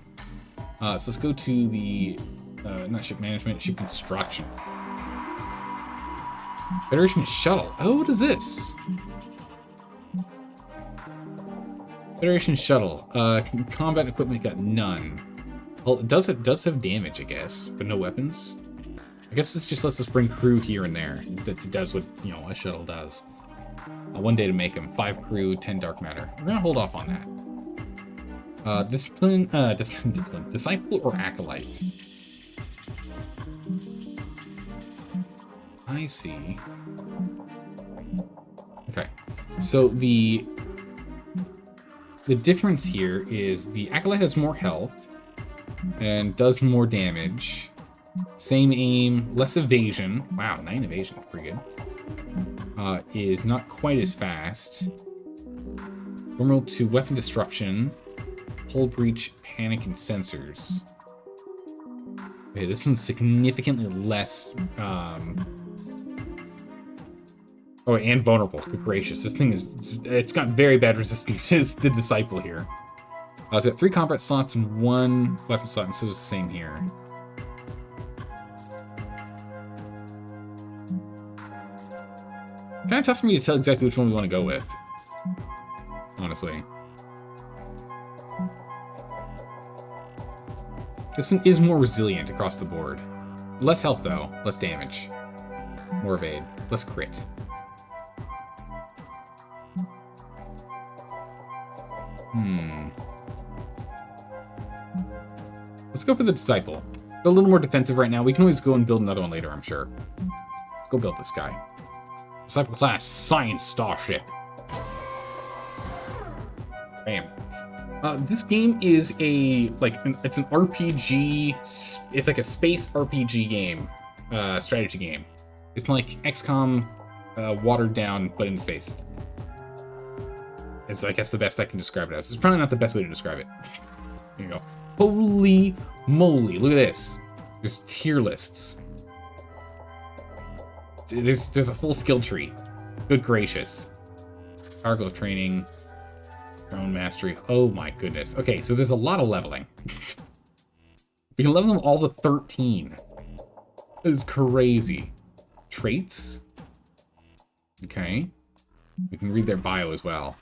So let's go to the not ship management, ship construction. Federation shuttle. Oh, what is this? Federation shuttle. Combat equipment got none. Well, it does have damage, I guess, but no weapons. I guess this just lets us bring crew here and there. That does what, you know, a shuttle does. 1 day to make them. 5 crew, 10 dark matter. We're gonna hold off on that. Discipline, disciple or acolyte? I see. Okay, so the difference here is the acolyte has more health and does more damage. Same aim, less evasion. Wow, 9 evasion, pretty good. Is not quite as fast. Normal to weapon disruption, hull breach, panic, and sensors. Okay, this one's significantly less. Oh, and vulnerable. Good gracious, this thing it's got very bad resistance. It's the disciple here. It's got 3 combat slots and 1 weapon slot, and so it's the same here. Kind of tough for me to tell exactly which one we want to go with, honestly. This one is more resilient across the board. Less health, though. Less damage. More evade. Less crit. Let's go for the Disciple. Go a little more defensive right now. We can always go and build another one later, I'm sure. Let's go build this guy. Disciple class Science Starship. Bam. This game is it's an RPG. It's like a space RPG game, strategy game. It's like XCOM, watered down, but in space. It's, I guess, the best I can describe it as. It's probably not the best way to describe it. Here you go. Holy moly! Look at this. There's tier lists. There's a full skill tree. Good gracious. Cargo training. Drone mastery. Oh my goodness. Okay, so there's a lot of leveling. We can level them all to 13. That is crazy. Traits? Okay. We can read their bio as well.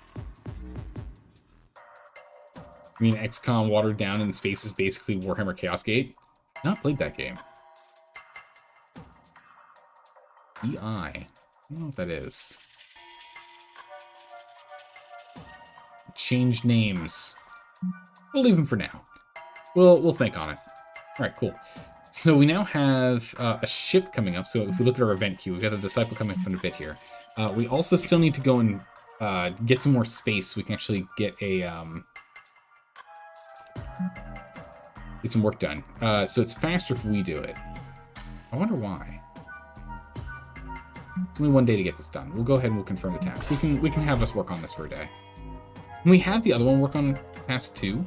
I mean, XCOM watered down in space is basically Warhammer Chaos Gate. Not played that game. EI. I don't know what that is. Change names. We'll leave them for now. We'll think on it. All right, cool. So we now have a ship coming up. So if we look at our event queue, we've got the Disciple coming up in a bit here. We also still need to go and get some more space so we can actually get some work done. So it's faster if we do it. I wonder why. It's only one day to get this done. We'll go ahead and we'll confirm the task. We can have us work on this for a day. Can we have the other one work on task 2?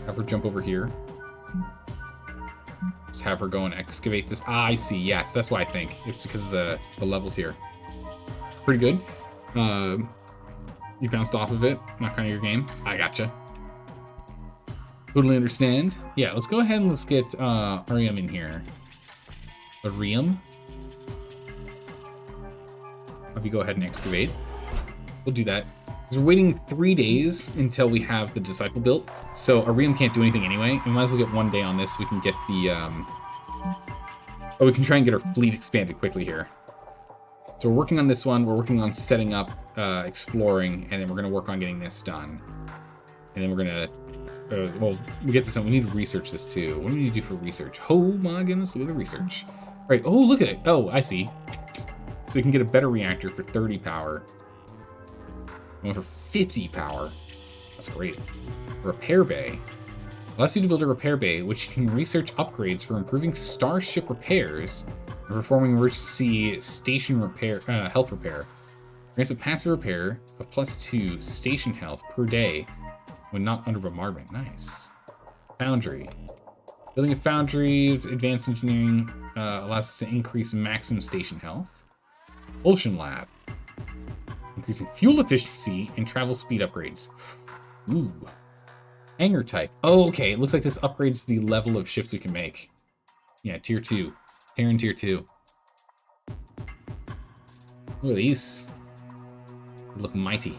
Have her jump over here. Just have her go and excavate this. Ah, I see. Yes, that's why I think. It's because of the levels here. Pretty good. You bounced off of it. Not kind of your game. I gotcha. Totally understand. Yeah, let's go ahead and let's get Ariam in here. Ariam? Have you go ahead and excavate. We'll do that. Because we're waiting 3 days until we have the Disciple built. So Ariam can't do anything anyway. We might as well get 1 day on this so we can get the... Oh, we can try and get our fleet expanded quickly here. So we're working on this one. We're working on setting up, exploring, and then we're going to work on getting this done. And then we're going to... well, we get this done. We need to research this too. What do we need to do for research? Oh my goodness, look at the research. All right. Oh, look at it. Oh, I see. So we can get a better reactor for 30 power. One for 50 power. That's great. Repair bay. Allows you to build a repair bay, which can research upgrades for improving starship repairs and performing emergency station repair, health repair. Grants a passive repair of +2 station health per day when not under bombardment. Nice. Foundry. Building a foundry with advanced engineering allows us to increase maximum station health. Ocean lab. Increasing fuel efficiency and travel speed upgrades. Ooh. Hangar type. Oh, okay. It looks like this upgrades the level of ships we can make. Yeah, tier 2. Terran tier 2. Look at these. They look mighty.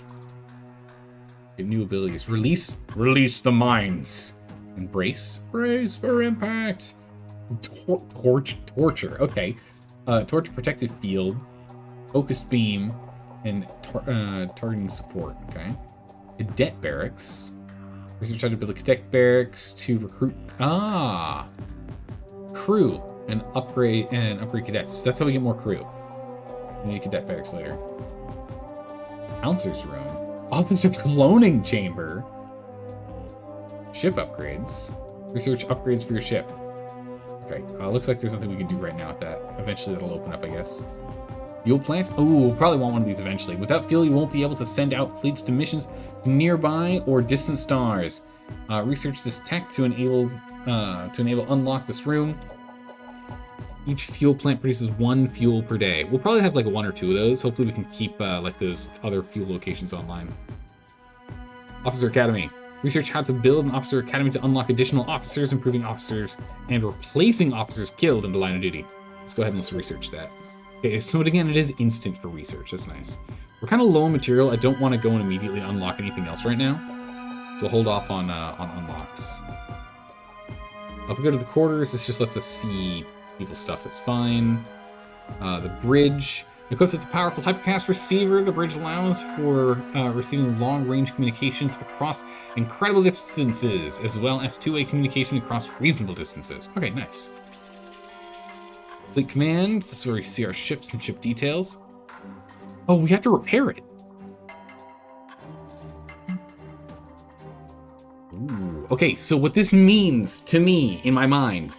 Get new abilities. Release the mines. Embrace. Brace for impact. Torture. Okay. Torture protective field. Focused beam. And targeting support. Okay. Cadet barracks. We're trying to build a cadet barracks to recruit. Ah. Crew and upgrade cadets. That's how we get more crew. We need a cadet barracks later. Counselor's room. Officer cloning chamber. Ship upgrades. Research upgrades for your ship. Okay. Looks like there's nothing we can do right now with that. Eventually that'll open up, I guess. Fuel plant? Oh, we'll probably want one of these eventually. Without fuel, you won't be able to send out fleets to missions to nearby or distant stars. Research this tech to enable unlock this room. Each fuel plant produces 1 fuel per day. We'll probably have like 1 or 2 of those. Hopefully we can keep like those other fuel locations online. Officer Academy. Research how to build an officer academy to unlock additional officers, improving officers, and replacing officers killed in the line of duty. Let's go ahead and let's research that. Okay, so again, it is instant for research. That's nice. We're kind of low on material. I don't want to go and immediately unlock anything else right now. So we'll hold off on unlocks. If we go to the quarters, this just lets us see people's stuff. That's fine. The bridge. Equipped with a powerful hypercast receiver, the bridge allows for receiving long-range communications across incredible distances, as well as two-way communication across reasonable distances. Okay, nice. Fleet command. This is where we see our ships and ship details. Oh, we have to repair it. Ooh. Okay, so what this means to me, in my mind,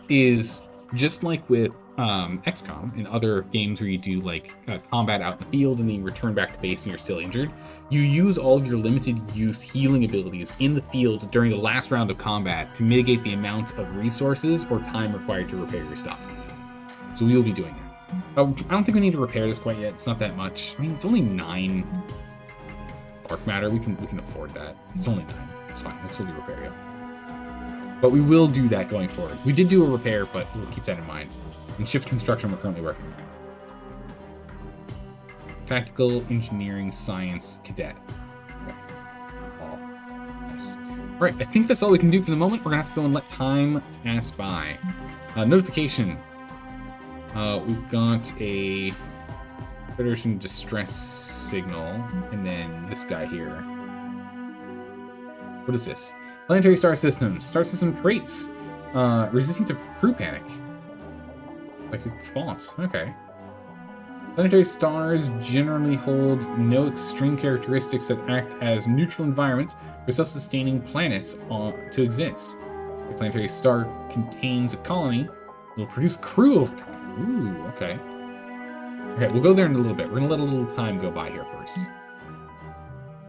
is just like with XCOM and other games where you do like combat out in the field and then you return back to base and you're still injured, you use all of your limited use healing abilities in the field during the last round of combat to mitigate the amount of resources or time required to repair your stuff. So we will be doing that. I don't think we need to repair this quite yet. It's not that much. I mean, it's only 9 dark matter. We can afford that. It's only 9. It's fine. We'll still do repair, yeah. But we will do that going forward. We did do a repair, but we'll keep that in mind. And shift construction, we're currently working on. Tactical Engineering Science Cadet. Okay. Oh, nice. All right, I think that's all we can do for the moment. We're gonna have to go and let time pass by. Notification. We've got a Federation distress signal, and then this guy here. What is this? Planetary star systems. Star system traits. Resistant to crew panic. Like a font. Okay. Planetary stars generally hold no extreme characteristics that act as neutral environments for self-sustaining planets to exist. If a planetary star contains a colony, it will produce crew over time. Ooh, okay. Okay, we'll go there in a little bit. We're gonna let a little time go by here first.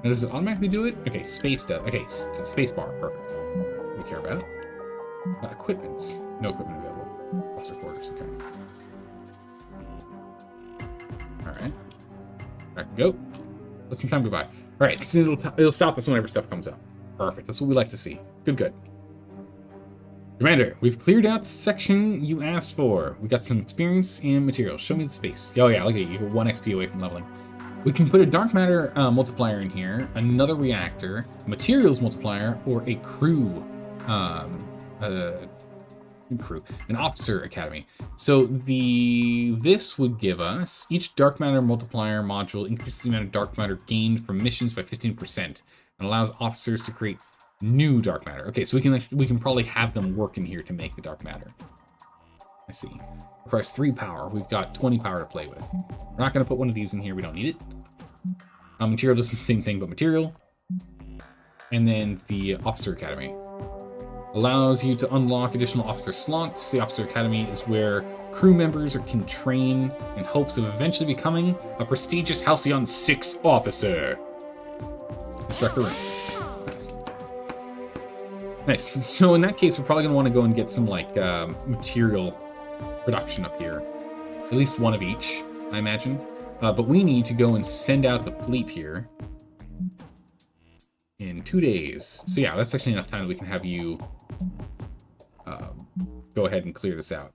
Now, does it automatically do it? Okay, space does. Okay, space bar, perfect. What do we care about? Equipment. No equipment available. Officer quarters, okay. Alright. Back we go. Let some time go by. Alright, so it'll stop us whenever stuff comes up. Perfect, that's what we like to see. Good, good. Commander, we've cleared out the section you asked for. We got some experience and materials. Show me the space. Oh yeah, look at you. You're 1 XP away from leveling. We can put a dark matter multiplier in here, another reactor, materials multiplier, or a crew, an officer academy. So this would give us each dark matter multiplier module increases the amount of dark matter gained from missions by 15% and allows officers to create new dark matter. Okay, so we can probably have them work in here to make the dark matter. I see. Requires 3 power. We've got 20 power to play with. We're not going to put one of these in here. We don't need it. Material does the same thing, but material. And then the Officer Academy. Allows you to unlock additional officer slots. The Officer Academy is where crew members can train in hopes of eventually becoming a prestigious Halcyon 6 officer. Construct the room. Nice. Nice. So in that case, we're probably going to want to go and get some, like, material production up here. At least one of each, I imagine. But we need to go and send out the fleet here in 2 days. So yeah, that's actually enough time that we can have you go ahead and clear this out.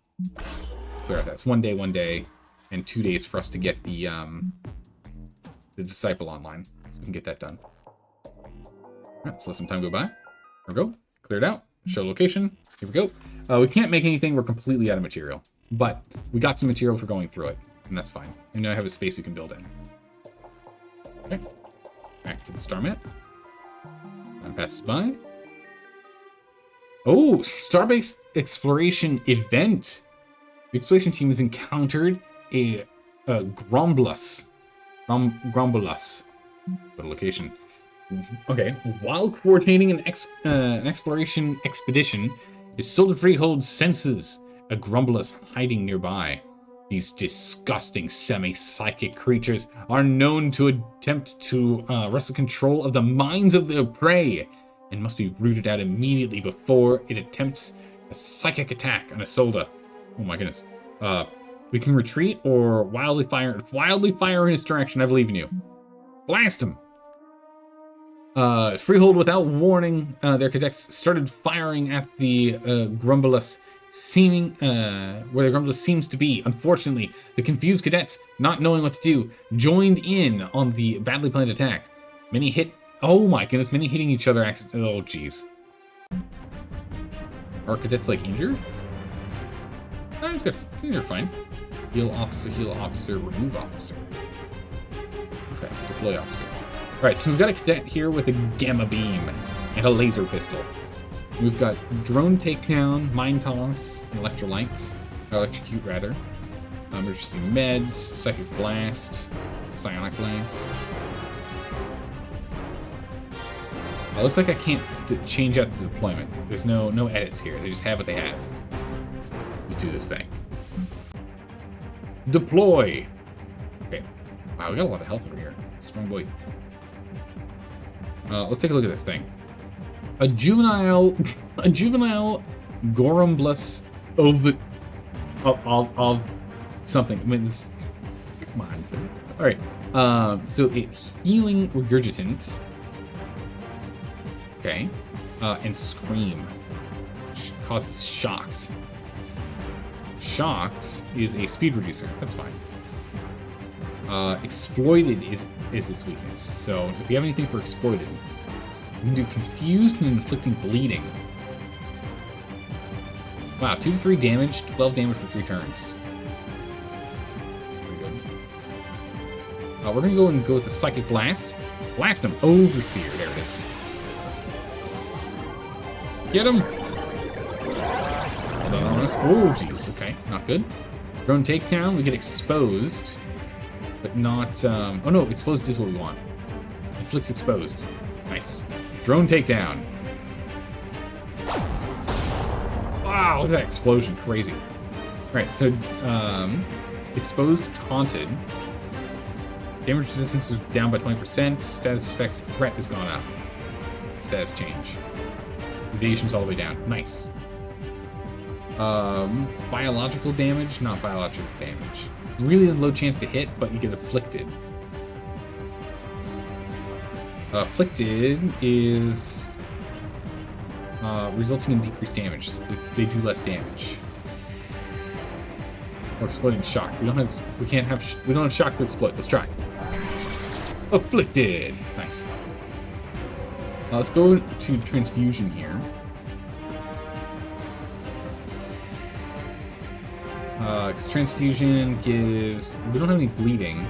Clear out that. It's 1 day, and 2 days for us to get the Disciple online. So we can get that done. Alright, so let some time go by. There we go. Clear it out. Show location. Here we go. We can't make anything. We're completely out of material. But we got some material for going through it. And that's fine. And now I have a space we can build in. Okay. Back to the star map. Time passes by. Oh, Starbase exploration event. The exploration team has encountered a Grombolus. Grombolus. What a location. Okay. While coordinating an exploration expedition, his Solar Freehold senses a Grombolus hiding nearby. These disgusting semi-psychic creatures are known to attempt to wrestle control of the minds of their prey and must be rooted out immediately before it attempts a psychic attack on a soldier. Oh my goodness. We can retreat or wildly fire in his direction. I believe in you. Blast him. Freehold, without warning, their cadets started firing at the Grombolus, where the Grombolus seems to be. Unfortunately, the confused cadets, not knowing what to do, joined in on the badly planned attack. Many hitting each other. Oh, jeez. Are cadets, like, injured? No, it's good. They're fine. Heal officer, remove officer. Okay, deploy officer. Alright, so we've got a cadet here with a gamma beam and a laser pistol. We've got drone takedown, mine toss, and electrocute rather. Emergency meds, psychic blast, psionic blast. It looks like I can't change out the deployment. There's no edits here. They just have what they have. Let's do this thing. Deploy. Okay. Wow, we got a lot of health over here. Strong boy. Let's take a look at this thing. A juvenile Gorumblus of something. I mean, this, come on. All right. So a healing regurgitant. Okay. And Scream. Causes Shocked. Shocked is a speed reducer. That's fine. Exploited is its weakness. So if you have anything for Exploited, you can do Confused and Inflicting Bleeding. Wow, 2 to 3 damage, 12 damage for 3 turns. Pretty good. We're gonna go with the Psychic Blast. Blast him. Overseer. There it is. Get him! Hold on us. Oh, jeez. Okay, not good. Drone Takedown, we get Exposed. But not, oh no, Exposed is what we want. Inflicts Exposed. Nice. Drone Takedown. Wow, look at that explosion. Crazy. Alright, so, Exposed, Taunted. Damage resistance is down by 20%. Status effects, threat has gone up. Status change. Evasion's all the way down. Nice. Biological damage, not biological damage. Really low chance to hit, but you get afflicted. Afflicted is resulting in decreased damage. So they do less damage. Or exploding shock. We don't have shock to explode. Let's try. Afflicted. Nice. Let's go to transfusion here. Because transfusion gives... We don't have any bleeding.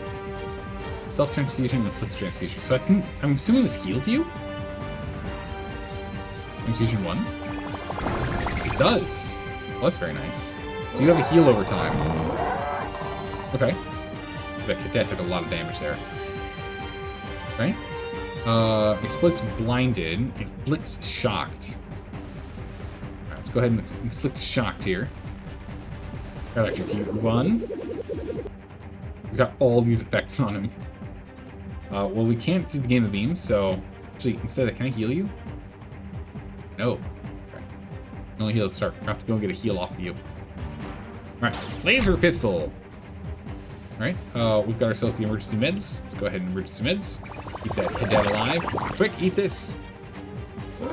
Self-transfusion inflicts transfusion. So I'm assuming this heals you? Transfusion 1? It does! Well, that's very nice. So you have a heal over time. Okay. That cadet took a lot of damage there. Okay. Exploits blinded. Inflicts shocked. Alright, let's go ahead and inflict shocked here. Electrocute 1. We got all these effects on him. Well, we can't do the Gamma Beam, so... Actually, instead of that, can I heal you? No. Okay. Only heal at the start. I have to go and get a heal off of you. Alright, Laser Pistol! Alright, we've got ourselves the emergency meds. Let's go ahead and emergency meds. Keep that cadet alive. Quick, eat this! Oh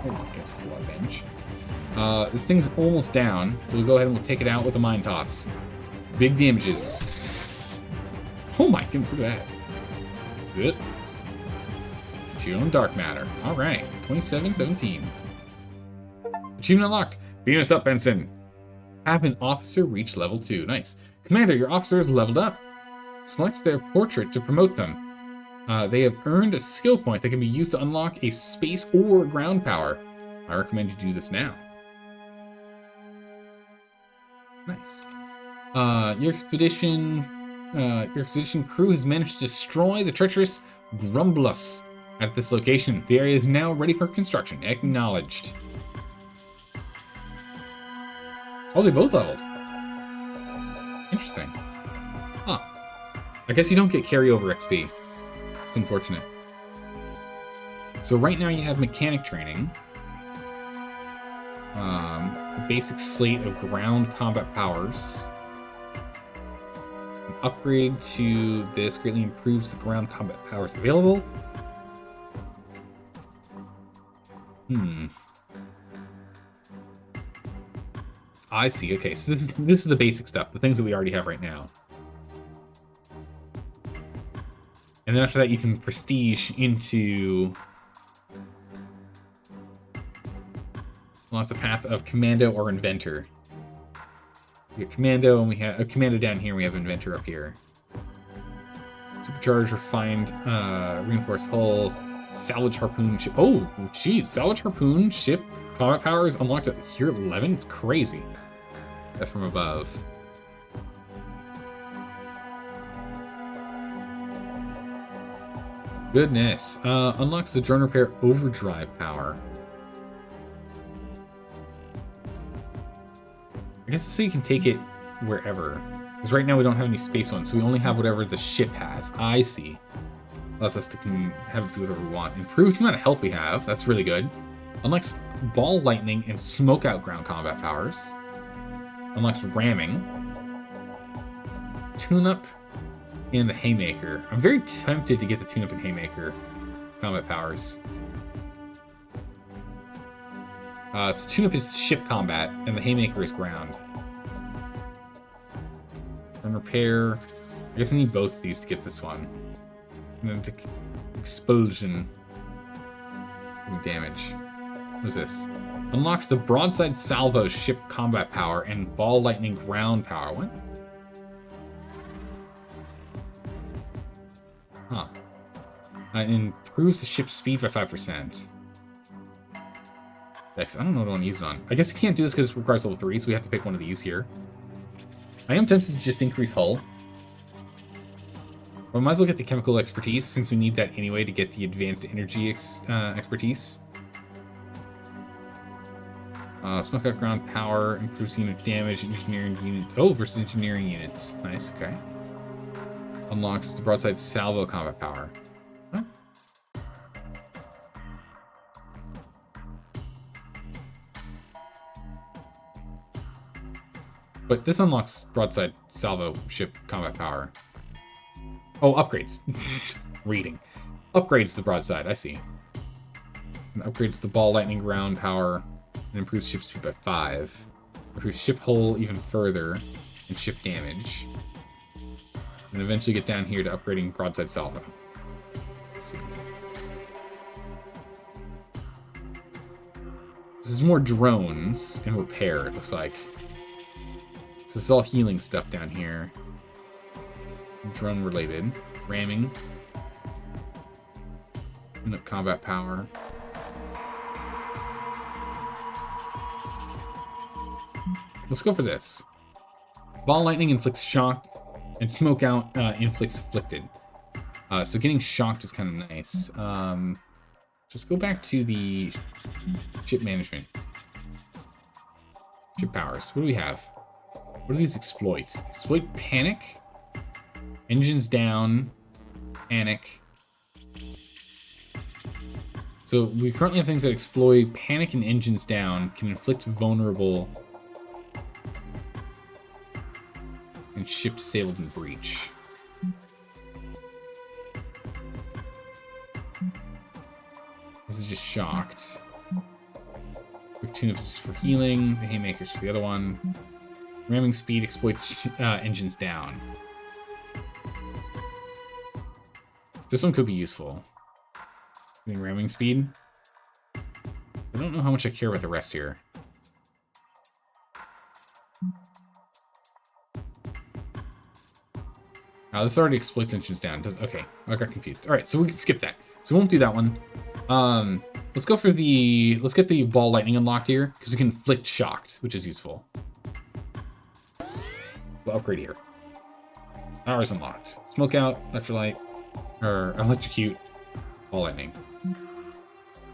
my gosh, that's a lot of damage. This thing's almost down, so we'll go ahead and we'll take it out with a Mind Toss. Big damages. Oh my goodness, look at that. Good. 2 on Dark Matter. Alright, 27-17. Achievement unlocked. Beam us up, Benson. Have an officer reach level 2. Nice. Commander, your officer is leveled up. Select their portrait to promote them. They have earned a skill point that can be used to unlock a space or ground power. I recommend you do this now. Nice. Your expedition crew has managed to destroy the treacherous Grumblus at this location. The area is now ready for construction. Acknowledged. Oh, they both leveled. Interesting. Huh. I guess you don't get carryover XP. It's unfortunate. So right now you have mechanic training. A basic slate of ground combat powers. An upgrade to this greatly improves the ground combat powers available. I see. Okay, so this is the basic stuff, the things that we already have right now. And then after that, you can prestige into... Well, that's the path of Commando or Inventor. We have Commando, and we have a Commando down here, and we have Inventor up here. Supercharged, Refined, Reinforced Hull, Salvage Harpoon Ship. Oh, geez, Salvage Harpoon Ship combat power is unlocked at here at 11? It's crazy. That's from above. Goodness. Unlocks the drone repair overdrive power. I guess so you can take it wherever. Because right now we don't have any space ones, so we only have whatever the ship has. I see. Allows us to have it do whatever we want. Improves the amount of health we have. That's really good. Unlocks ball lightning and smoke out ground combat powers. Unlocks ramming. Tune-up and the Haymaker. I'm very tempted to get the tune-up and Haymaker. combat powers. So tune-up is ship combat, and the Haymaker is ground. And repair. I guess I need both of these to get this one. And then explosion. Damage. What is this? Unlocks the broadside salvo ship combat power and ball lightning ground power. What? Huh. Improves the ship's speed by 5%. I don't know what I want to use it on. I guess you can't do this because it requires level 3, so we have to pick one of these here. I am tempted to just increase hull. But I might as well get the chemical expertise, since we need that anyway to get the advanced energy expertise. Smoke out ground power, improves unit damage, engineering units. Oh, versus engineering units. Nice, okay. Unlocks the broadside salvo combat power. Huh? But this unlocks broadside salvo ship combat power. Oh, upgrades. Reading. Upgrades the broadside, I see. And upgrades the ball lightning ground power and improves ship speed by 5. Improves ship hull even further and ship damage. And eventually get down here to upgrading broadside salvo. Let's see. This is more drones and repair, it looks like. So this is all healing stuff down here. Drone related. Ramming. And up combat power. Let's go for this. Ball lightning inflicts shock, and smoke out inflicts afflicted. So getting shocked is kind of nice. Just go back to the ship management. Ship powers. What do we have? What are these exploits? Exploit panic. Engines down, panic. So we currently have things that exploit panic and engines down, can inflict vulnerable, and ship disabled and breach. This is just shocked. Quick tune-ups is for healing, the Haymaker's for the other one. Ramming speed exploits engines down. This one could be useful. Getting ramming speed. I don't know how much I care about the rest here. This already exploits engines down. Okay, I got confused. All right, so we can skip that. So we won't do that one. Let's go for the. Let's get the ball lightning unlocked here because we can inflict shocked, which is useful. We'll upgrade here. Powers unlocked. Smoke out, electrolyte. Or electrocute, ball lightning.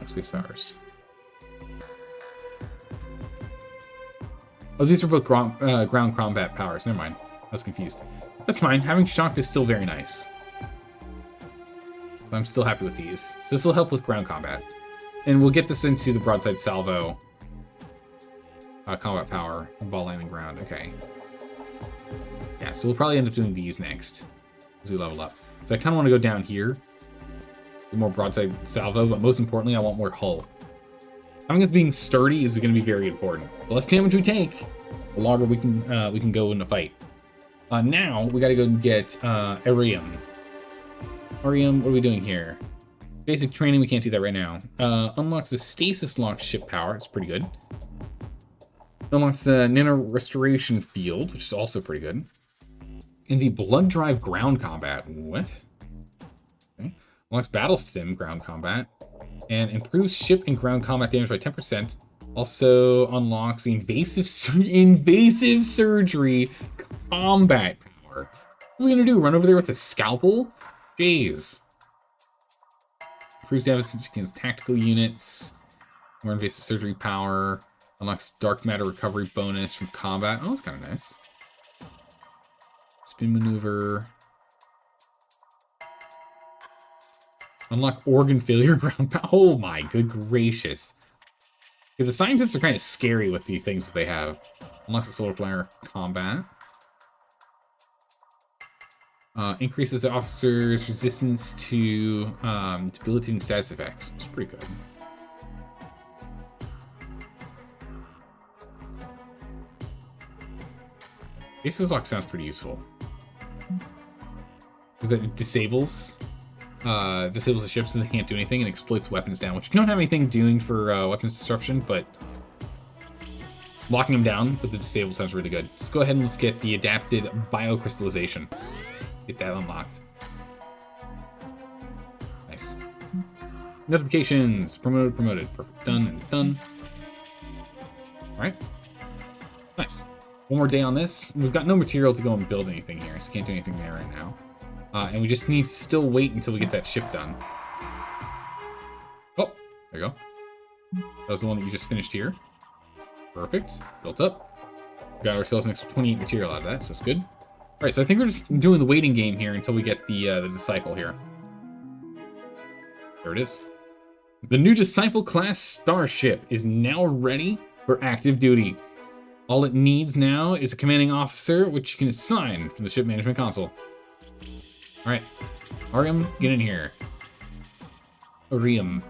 Space powers. Oh, these are both ground combat powers. Never mind. I was confused. That's fine. Having shocked is still very nice. I'm still happy with these. So this will help with ground combat. And we'll get this into the broadside salvo. Combat power, ball lightning ground. Okay. Yeah, so we'll probably end up doing these next as we level up. So I kind of want to go down here. Get more broadside salvo, but most importantly, I want more hull. Having us being sturdy is going to be very important. The less damage we take, the longer we can go in the fight. Now we got to go and get Arium. Arium, what are we doing here? Basic training, we can't do that right now. Unlocks the stasis lock ship power. It's pretty good. Unlocks the nano restoration field, which is also pretty good. And the blood drive ground combat. What? Okay. Unlocks battle stim ground combat. And improves ship and ground combat damage by 10%. Also unlocks the invasive surgery combat power. What are we gonna do? Run over there with a scalpel? Jeez. Improves damage against tactical units. More invasive surgery power. Unlocks dark matter recovery bonus from combat. Oh, that's kind of nice. Spin maneuver. Unlock organ failure ground power. Oh my good gracious. Yeah, the scientists are kind of scary with the things that they have. Unlocks the solar flare combat. Increases the officer's resistance to debilitating status effects. It's pretty good. Aces Lock sounds pretty useful. Because it disables the ships so they can't do anything and exploits weapons down, which you don't have anything doing for weapons disruption, but locking them down with the disable sounds really good. Let's go ahead and let's get the adapted biocrystallization. Get that unlocked. Nice. Notifications. Promoted, promoted. Perfect. Done and done. Alright. Nice. One more day on this. We've got no material to go and build anything here, so can't do anything there right now. And we just need to still wait until we get that ship done. Oh, there you go. That was the one that you just finished here. Perfect. Built up. Got ourselves an extra 28 material out of that, so that's good. Alright, so I think we're just doing the waiting game here until we get the Disciple here. There it is. The new Disciple class starship is now ready for active duty. All it needs now is a commanding officer, which you can assign from the ship management console. Alright. Arium, get in here. Arium.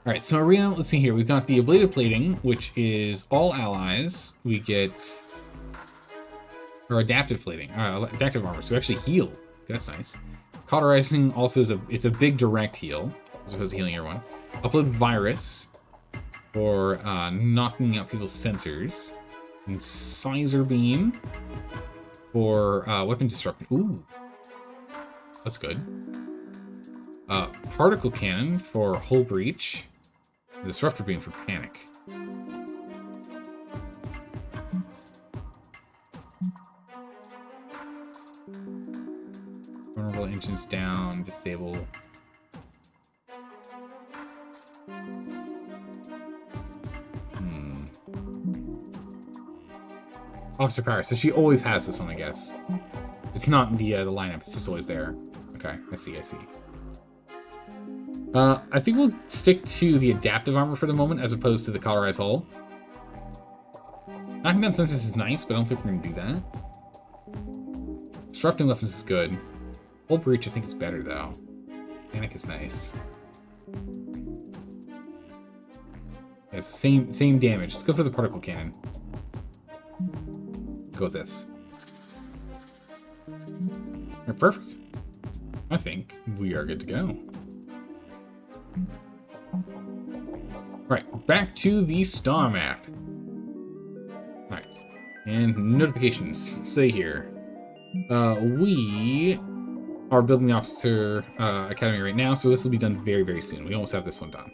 Alright, so Arium, let's see here. We've got the ablative plating, which is all allies. We get... Or adaptive plating. Adaptive armor, so we actually heal. That's nice. Cauterizing also is it's a big direct heal, as opposed to healing everyone. Upload virus for knocking out people's sensors. And Sizer Beam for weapon disruption. Ooh. That's good. Particle Cannon for Hull Breach. Disruptor Beam for Panic. Vulnerable engines down, disable. Officer power. So she always has this one, I guess. It's not in the lineup. It's just always there. Okay, I see. I think we'll stick to the adaptive armor for the moment, as opposed to the cauterized hull. Knocking down sensors is nice, but I don't think we're gonna do that. Disrupting weapons is good. Hull breach, I think, is better though. Panic is nice. Yeah, it's the same damage. Let's go for the particle cannon. Go with this. Perfect. I think we are good to go. Right, back to the star map. Alright, and notifications say here. We are building the Officer Academy right now, so this will be done very, very soon. We almost have this one done.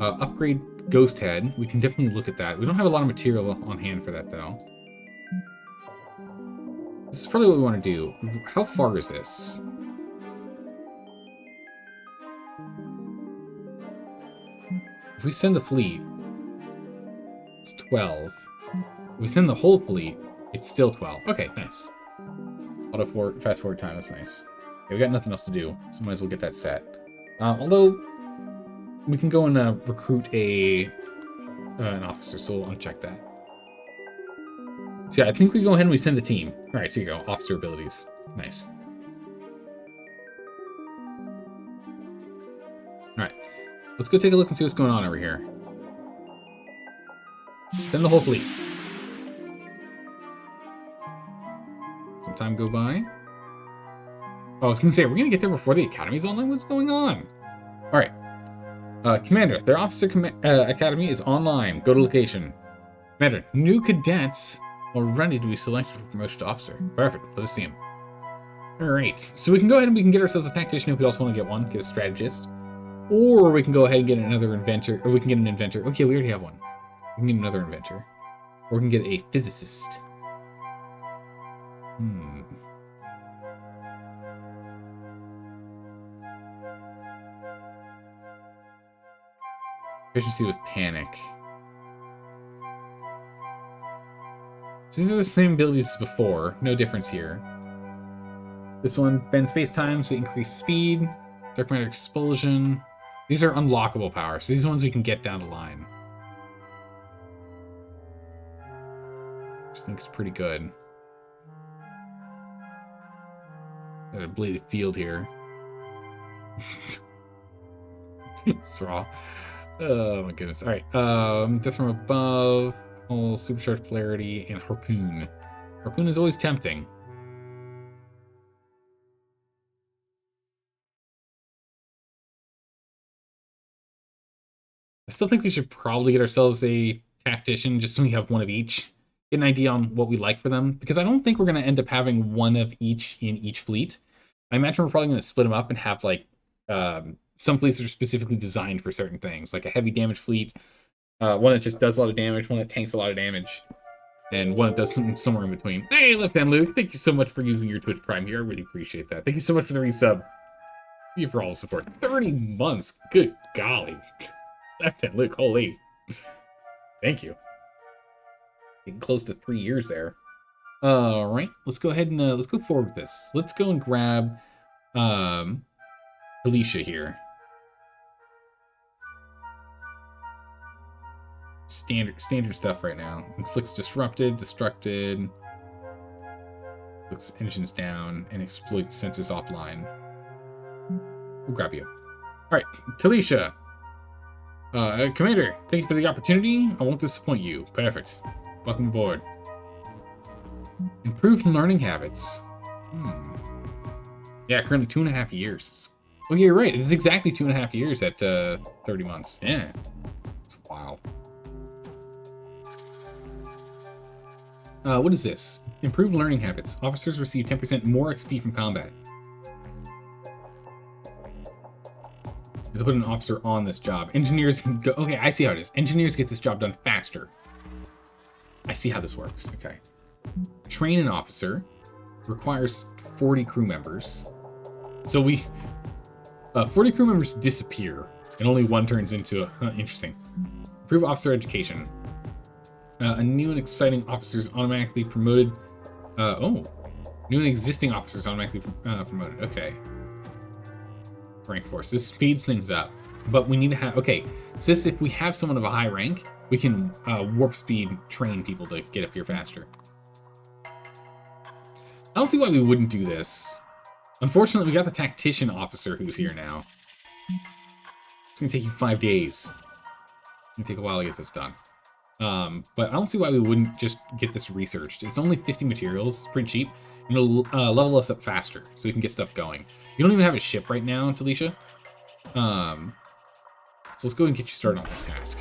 Upgrade Ghost Head. We can definitely look at that. We don't have a lot of material on hand for that, though. This is probably what we want to do. How far is this? If we send the fleet, it's 12. If we send the whole fleet, it's still 12. Okay, nice. Fast forward time, that's nice. Okay, we got nothing else to do, so might as well get that set. Although, we can go and recruit an officer, so we'll uncheck that. So yeah, I think we go ahead and we send the team. Alright, so you go. Officer abilities. Nice. Alright. Let's go take a look and see what's going on over here. Send the whole fleet. Some time go by. Oh, I was gonna say, are we gonna get there before the Academy's online? What's going on? Alright. Commander, their Officer Academy is online. Go to location. Commander, new cadets are ready to be selected for promotion to officer. Perfect. Let us see him. Alright. So we can go ahead and we can get ourselves a tactician if we also want to get one. Get a strategist. Or we can go ahead and get another inventor. Or we can get an inventor. Okay, we already have one. We can get another inventor. Or we can get a physicist. Efficiency with panic. So these are the same abilities as before. No difference here. This one bends space-time, so increase speed. Dark matter expulsion. These are unlockable powers. So these are ones we can get down the line. Which I think is pretty good. Got a bladed field here. It's raw. Oh my goodness. Alright. Death from above, whole supercharged polarity, and harpoon. Harpoon is always tempting. I still think we should probably get ourselves a tactician just so we have one of each. Get an idea on what we like for them. Because I don't think we're going to end up having one of each in each fleet. I imagine we're probably going to split them up and have like some fleets that are specifically designed for certain things. Like a heavy damage fleet. One that just does a lot of damage. One that tanks a lot of damage. And one that does something somewhere in between. Hey, Left Hand Luke. Thank you so much for using your Twitch Prime here. I really appreciate that. Thank you so much for the resub. Thank you for all the support. 30 months. Good golly. Left Hand Luke, holy. Thank you. Getting close to 3 years there. Alright, let's go ahead and let's go forward with this. Let's go and grab Alicia here. Standard stuff right now. Inflicts disrupted, destructed, puts engines down, and exploits sensors offline. We'll grab you. Alright, Talisha. Commander, thank you for the opportunity. I won't disappoint you. Perfect. Welcome aboard. Improved learning habits. Yeah, currently 2.5 years. Oh, you're right. It is exactly 2.5 years at 30 months. Yeah. It's wild. What is this? Improved learning habits. Officers receive 10% more XP from combat. To put an officer on this job. Engineers can go... Okay, I see how it is. Engineers get this job done faster. I see how this works. Okay. Train an officer. Requires 40 crew members. So we... 40 crew members disappear. And only one turns into a... interesting. Improve officer education. A new and exciting officer is automatically promoted. New and existing officers automatically promoted. Okay. Rank force. This speeds things up, but we need to have... Okay, since if we have someone of a high rank, we can warp speed train people to get up here faster. I don't see why we wouldn't do this. Unfortunately, we got the tactician officer who's here now. It's gonna take you 5 days. It's gonna take a while to get this done. But I don't see why we wouldn't just get this researched. It's only 50 materials. It's pretty cheap. And it'll level us up faster, so we can get stuff going. You don't even have a ship right now, Talisha. So let's go and get you started on this task.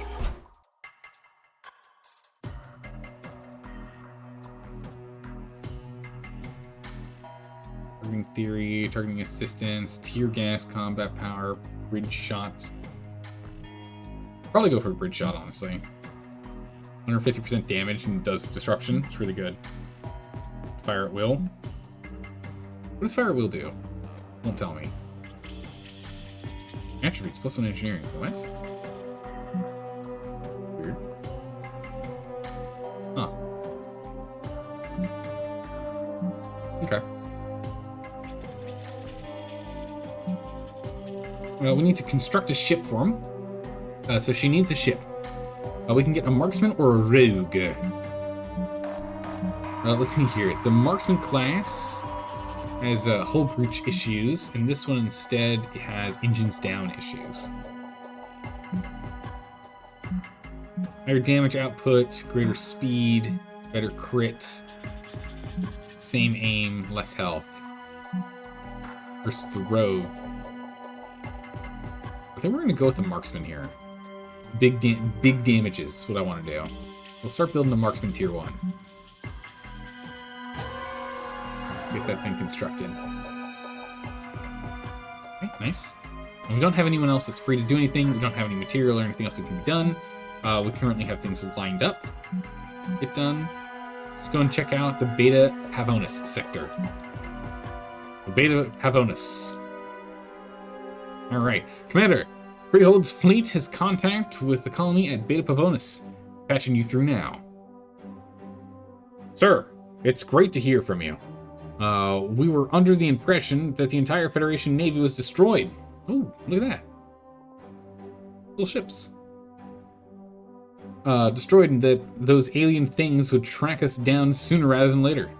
Targeting theory, targeting assistance, tear gas, combat power, bridge shot. Probably go for a bridge shot, honestly. 150% damage and does disruption. It's really good. Fire at will. What does fire at will do? Don't tell me. Attributes +1 engineering. What? Weird. Huh. Okay. Well, we need to construct a ship for him. So she needs a ship. We can get a marksman or a rogue. Let's see here. The marksman class has hull breach issues, and this one instead has engines down issues. Higher damage output, greater speed, better crit, same aim, less health. Versus the rogue. I think we're going to go with the marksman here. Big damages is what I want to do. We'll start building a marksman tier 1. Get that thing constructed. Okay, nice. And we don't have anyone else that's free to do anything. We don't have any material or anything else that can be done. We currently have things lined up. Get done. Let's go and check out the Beta Pavonis sector. The Beta Pavonis. Alright. Commander, Freehold's fleet has contact with the colony at Beta Pavonis. Patching you through now. Sir, it's great to hear from you. We were under the impression that the entire Federation Navy was destroyed. Ooh, look at that. Little ships. Destroyed, and that those alien things would track us down sooner rather than later.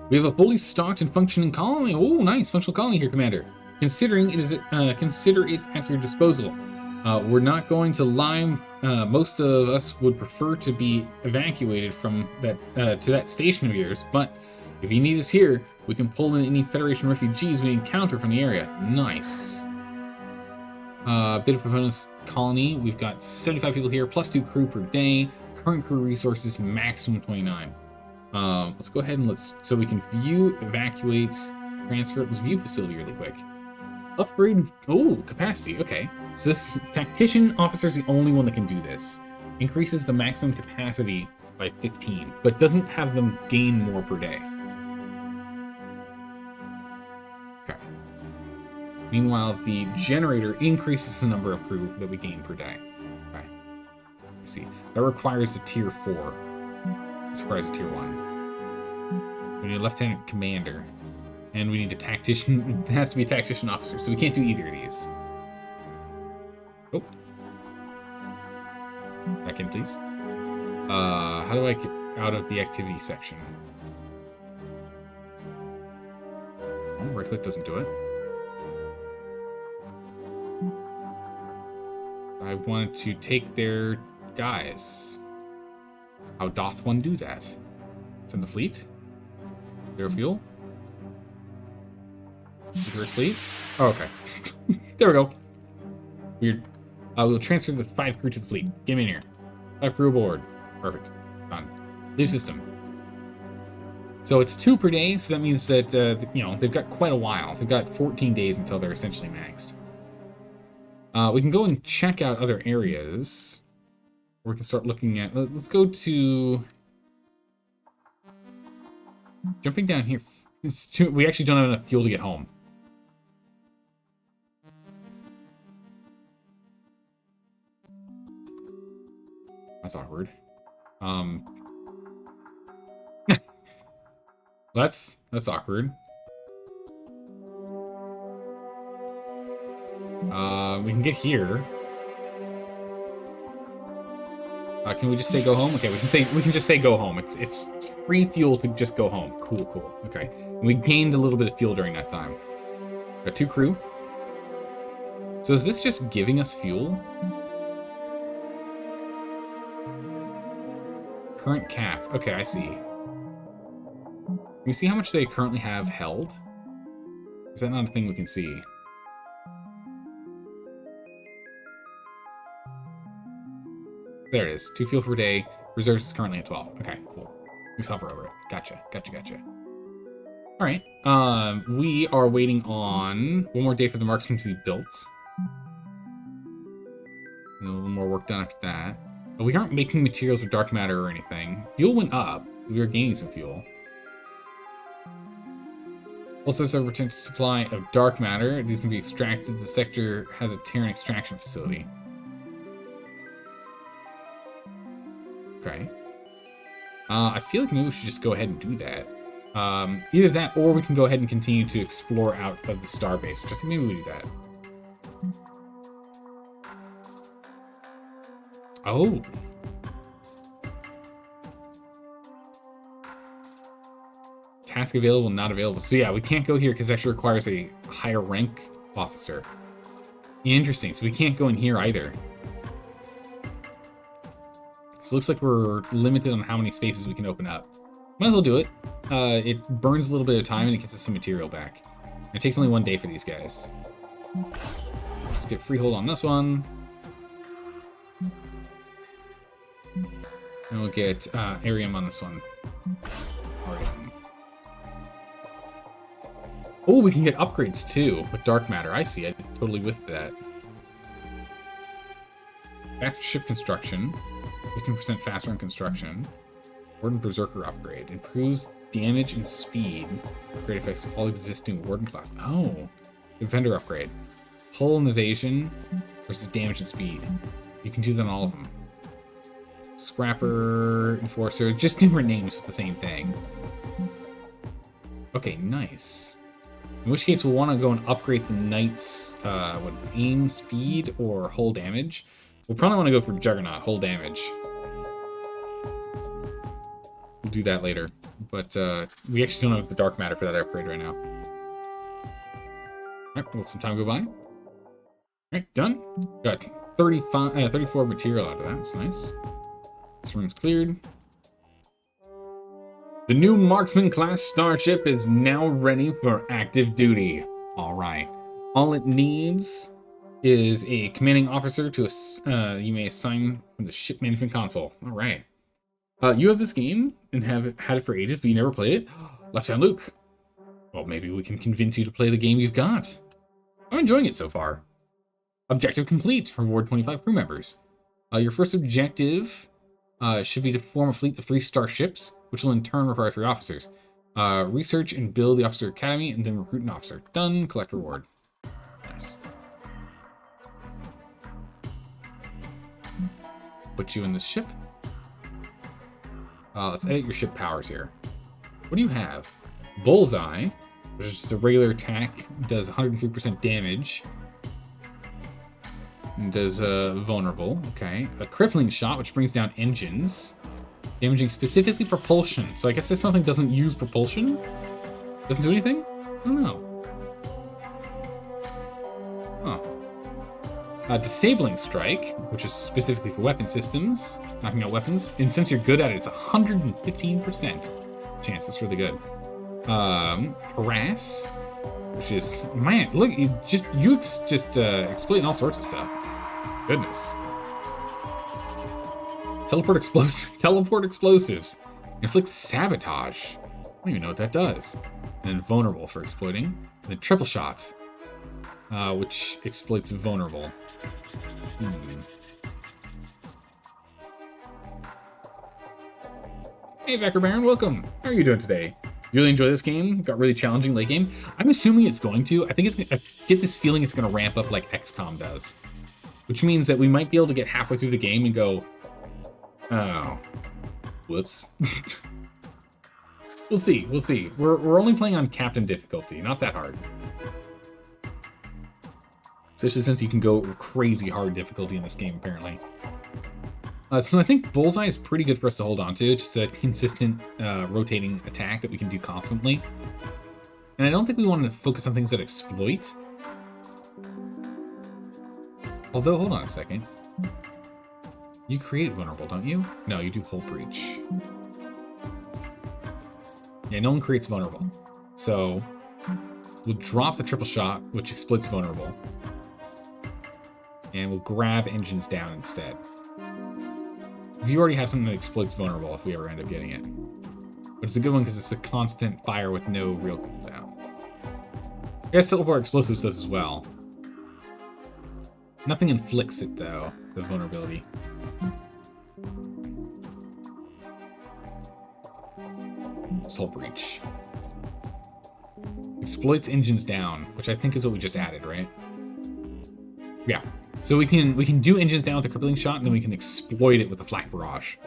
We have a fully stocked and functioning colony. Oh, nice. Functional colony here, Commander. Consider it at your disposal. We're not going to lie. Most of us would prefer to be evacuated from that to that station of yours, but if you need us here, we can pull in any Federation refugees we encounter from the area. Nice. Bit of bonus colony. We've got 75 people here, plus 2 crew per day. Current crew resources, maximum 29. Let's go ahead and so we can view, evacuate, transfer. Let's view facility really quick. Upgrade, capacity, okay. So this tactician officer is the only one that can do this. Increases the maximum capacity by 15, but doesn't have them gain more per day. Okay. Meanwhile, the generator increases the number of crew that we gain per day. Okay. Let's see. That requires a tier 4. This requires a tier 1. We need a lieutenant commander. And we need a tactician. It has to be a tactician officer, so we can't do either of these. Oh. Back in, please. How do I get out of the activity section? Oh, right click doesn't do it. I wanted to take their guys. How doth one do that? Send the fleet? Zero fuel? Is there a fleet? Oh, okay. There we go. Weird. We'll transfer the 5 crew to the fleet. Get me in here. 5 crew aboard. Perfect. Done. Leave system. So it's 2 per day, so that means that, they've got quite a while. They've got 14 days until they're essentially maxed. We can go and check out other areas. Or we can start looking at... Let's go to... Jumping down here... We actually don't have enough fuel to get home. That's awkward. That's awkward. We can get here. Can we just say go home? Okay, we can just say go home. It's free fuel to just go home. Cool. Okay. We gained a little bit of fuel during that time. Got 2 crew. So is this just giving us fuel? Current cap. Okay, I see. Can we see how much they currently have held? Is that not a thing we can see? There it is. 2 fuel per day. Reserves is currently at 12. Okay, cool. We hover over it. Gotcha. All right. We are waiting on 1 more day for the marksman to be built. And a little more work done after that. But we aren't making materials of dark matter or anything. Fuel went up. We are gaining some fuel. Also, there's a return to supply of dark matter. These can be extracted. The sector has a Terran extraction facility. Okay. I feel like maybe we should just go ahead and do that. Either that, or we can go ahead and continue to explore out of the starbase, which I think maybe we do that. Oh. Task available, not available. So yeah, we can't go here because it actually requires a higher rank officer. Interesting, so we can't go in here either. So it looks like we're limited on how many spaces we can open up. Might as well do it. It burns a little bit of time and it gets us some material back. And it takes only 1 day for these guys. Let's get freehold on this one. And we'll get Arium on this one. Arium. Oh, we can get upgrades too with dark matter. I see it. Totally with that. Faster ship construction. 15% faster in construction. Warden Berserker upgrade. Improves damage and speed. Upgrade affects all existing Warden class. Oh. Defender upgrade. Hull and evasion versus damage and speed. You can do that on all of them. Scrapper, Enforcer. Just different names with the same thing. Okay, nice. In which case we'll want to go and upgrade the Knight's aim speed or hull damage. We'll probably want to go for Juggernaut, hull damage. We'll do that later. but we actually don't have the dark matter for that upgrade right now. Alright, let some time go by. Alright, done. Got 34 material out of that. That's nice. This room's cleared. The new Marksman class starship is now ready for active duty. Alright. All it needs is a commanding officer to you may assign from the ship management console. Alright. You have this game and have had it for ages, but you never played it? Left-hand Luke. Well, maybe we can convince you to play the game you've got. I'm enjoying it so far. Objective complete. Reward 25 crew members. Your first objective should be to form a fleet of 3 starships, which will in turn require 3 officers. Research and build the officer academy, and then recruit an officer. Done. Collect reward. Nice. Put you in this ship. Let's edit your ship powers here. What do you have? Bullseye, which is just a regular attack, does 103% damage. And does vulnerable. Okay. A crippling shot, which brings down engines. Damaging specifically propulsion. So I guess if something doesn't use propulsion, doesn't do anything? I don't know. Huh. Disabling strike, which is specifically for weapon systems, knocking out weapons. And since you're good at it, it's 115% chance. That's really good. Harass, which is, man, look, you exploiting all sorts of stuff. Goodness. Teleport explosives. Inflict sabotage. I don't even know what that does. And then vulnerable for exploiting. And then triple shot, which exploits vulnerable. Hey, Vacker Baron, welcome. How are you doing today? You really enjoy this game? Got really challenging late game? I'm assuming it's going to. I get this feeling it's going to ramp up like XCOM does. Which means that we might be able to get halfway through the game and go, oh, whoops. We'll see. We're only playing on Captain difficulty, not that hard. Especially since you can go crazy hard difficulty in this game, apparently. So I think Bullseye is pretty good for us to hold on to. Just a consistent rotating attack that we can do constantly. And I don't think we want to focus on things that exploit. Although, hold on a second. You create vulnerable, don't you? No, you do hull breach. Yeah, no one creates vulnerable. So we'll drop the triple shot, which exploits vulnerable. And we'll grab engines down instead. Because you already have something that exploits vulnerable if we ever end up getting it. But it's a good one because it's a constant fire with no real cooldown. I guess teleport explosives does as well. Nothing inflicts it though, the vulnerability. Soul breach. Exploits engines down, which I think is what we just added, right? Yeah. So we can do engines down with a crippling shot, and then we can exploit it with the flak barrage.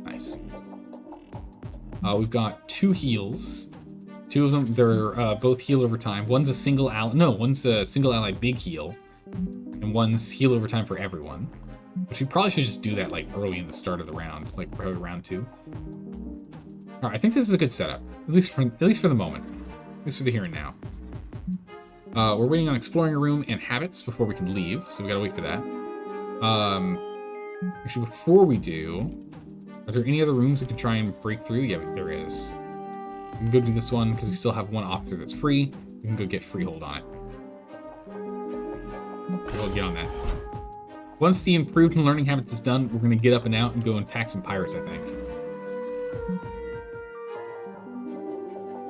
Nice. We've got 2 heals. 2 of them, they're both heal over time. One's a single ally big heal, and one's heal over time for everyone. Which we probably should just do that like early in the start of the round, like probably round 2. All right, I think this is a good setup, at least for the moment, at least for the here and now. We're waiting on exploring a room and habits before we can leave, so we gotta wait for that. Actually, before we do, are there any other rooms we can try and break through? Yeah, there is. We can go do this one because we still have one officer that's free. We can go get freehold on it. We'll get on that. Once the improved and learning habits is done, we're gonna get up and out and go and attack some pirates, I think.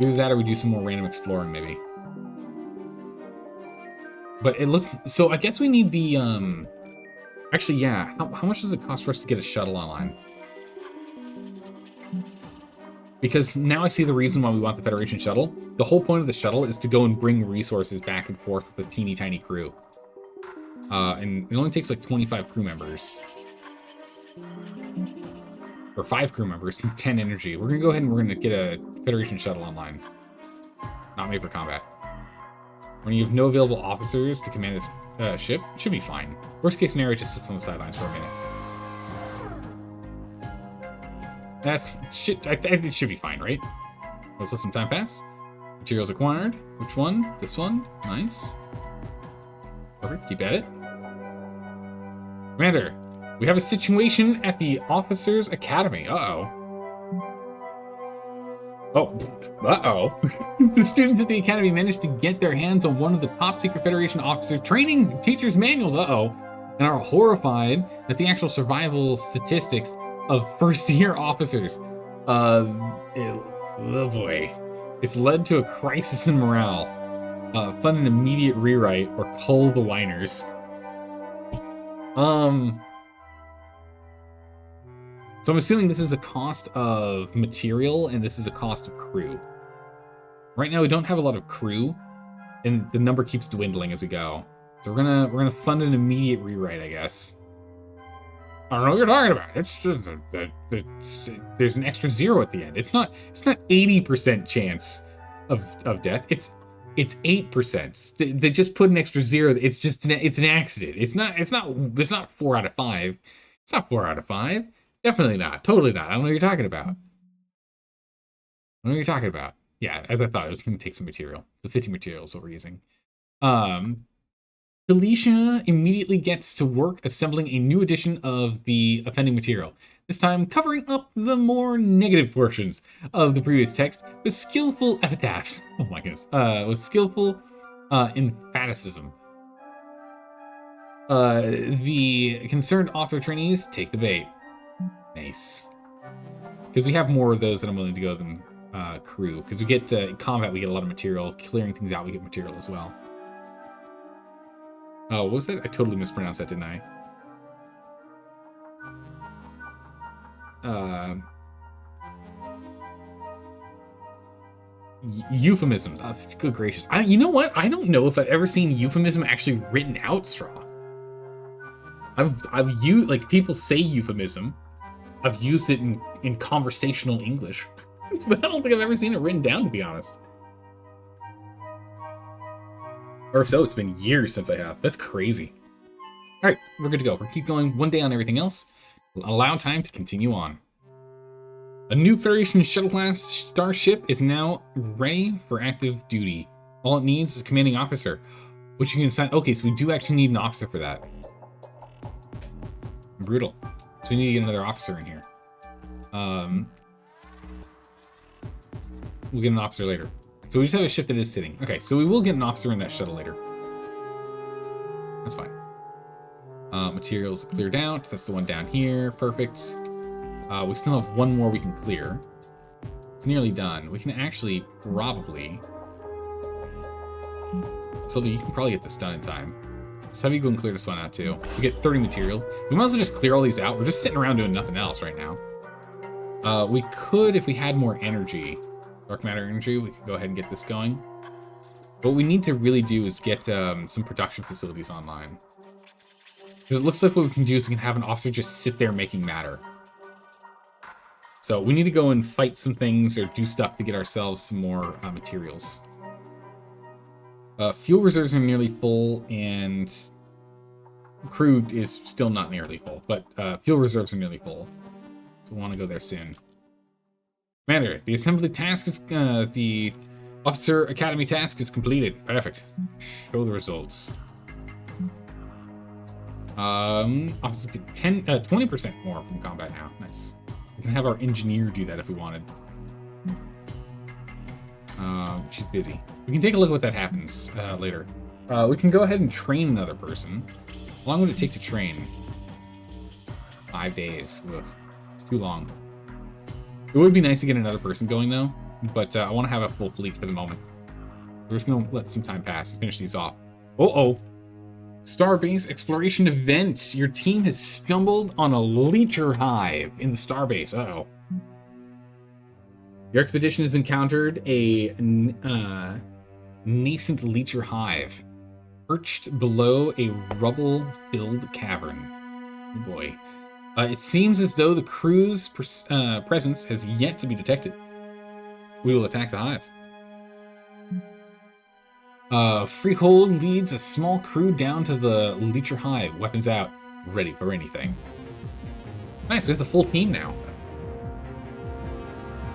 Either that or we do some more random exploring, maybe. But it looks... So I guess we need the... Actually, yeah. How much does it cost for us to get a shuttle online? Because now I see the reason why we want the Federation shuttle. The whole point of the shuttle is to go and bring resources back and forth with a teeny tiny crew. And it only takes like 25 crew members. Or 5 crew members and 10 energy. We're going to go ahead and we're going to get a Federation shuttle online. Not made for combat. When you have no available officers to command this ship, it should be fine. Worst case scenario, it just sits on the sidelines for a minute. That's shit. It should be fine, right? Let's let some time pass. Materials acquired. Which one? This one. Nice. Perfect. Keep at it. Commander, we have a situation at the Officers Academy. Uh-oh. Oh, uh-oh. The students at the Academy managed to get their hands on one of the top secret Federation officer training teachers' manuals, uh-oh, and are horrified at the actual survival statistics of first-year officers. Oh boy. It's led to a crisis in morale. Fund an immediate rewrite or cull the whiners. So I'm assuming this is a cost of material and this is a cost of crew. Right now we don't have a lot of crew, and the number keeps dwindling as we go. So we're gonna fund an immediate rewrite, I guess. I don't know what you're talking about. It's just there's an extra 0 at the end. It's not 80% chance of death. It's 8%. They just put an extra 0. It's an accident. It's not 4 out of 5. It's not 4 out of 5. Definitely not. Totally not. I don't know what you're talking about. Yeah, as I thought, I was going to take some material. The 50 materials what we're using. Alicia immediately gets to work assembling a new edition of the offending material. This time covering up the more negative portions of the previous text with skillful epitaphs. Oh my goodness. With skillful emphaticism. The concerned officer trainees take the bait. Nice. Because we have more of those that I'm willing to go than crew. Because we get combat, we get a lot of material. Clearing things out, we get material as well. Oh, what was that? I totally mispronounced that, didn't I? Euphemism. Good gracious. You know what? I don't know if I've ever seen euphemism actually written out, Straw. I've used, like, people say euphemism. I've used it in conversational English. But I don't think I've ever seen it written down, to be honest. Or if so, it's been years since I have. That's crazy. All right, we're good to go. We'll keep going one day on everything else. We'll allow time to continue on. A new Federation shuttle-class starship is now ready for active duty. All it needs is a commanding officer, which you can assign. Okay, so we do actually need an officer for that. Brutal. So we need to get another officer in here. We'll get an officer later. So we just have a ship that is sitting. Okay, so we will get an officer in that shuttle later. That's fine. Materials cleared out. That's the one down here. Perfect. We still have one more we can clear. It's nearly done. We can actually probably... Sylvia, you can probably get this done in time. So have you go and clear this one out too. We get 30 material. We might as well just clear all these out. We're just sitting around doing nothing else right now. We could, if we had more energy, dark matter energy, we could go ahead and get this going. What we need to really do is get some production facilities online. Because it looks like what we can do is we can have an officer just sit there making matter. So we need to go and fight some things or do stuff to get ourselves some more materials. Fuel reserves are nearly full, and crew is still not nearly full, but fuel reserves are nearly full. So we want to go there soon. Commander, the assembly task is, the Officer Academy task is completed. Perfect. Show the results. Officers get 20% more from combat now. Nice. We can have our engineer do that if we wanted. She's busy. We can take a look at what that happens later. We can go ahead and train another person. How long would it take to train? 5 days. Ugh. It's too long. It would be nice to get another person going, though, but I want to have a full fleet for the moment. We're just going to let some time pass and finish these off. Uh-oh. Starbase exploration event. Your team has stumbled on a leecher hive in the starbase. Uh-oh. Your expedition has encountered a nascent leecher hive perched below a rubble-filled cavern. Oh boy. It seems as though the crew's presence has yet to be detected. We will attack the hive. Freehold leads a small crew down to the leecher hive. Weapons out. Ready for anything. Nice, we have the full team now.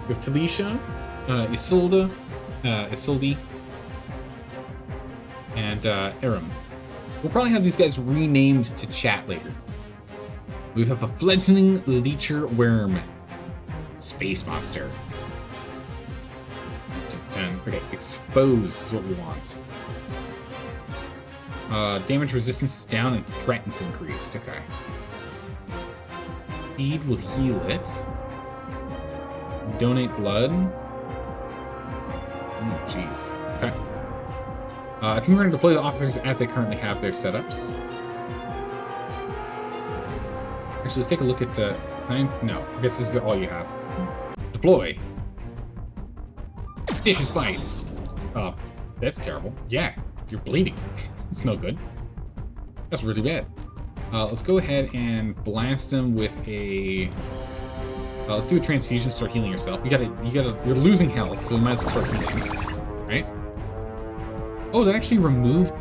We have Talisha, Isolde, and Aram. We'll probably have these guys renamed to chat later. We have a fledgling leecher worm. Space monster. Okay, exposed is what we want. Damage resistance is down and threatens increased. Okay. Speed will heal it. Donate blood. Oh, jeez. Okay. I think we're going to deploy the officers as they currently have their setups. Actually, let's take a look at... no, I guess this is all you have. Deploy. Vicious bite. That's terrible. Yeah, you're bleeding. It's no good. That's really bad. Let's go ahead and blast him with a... let's do a transfusion. Start healing yourself. You're losing health, so we might as well start healing. Right? Oh, that actually removed...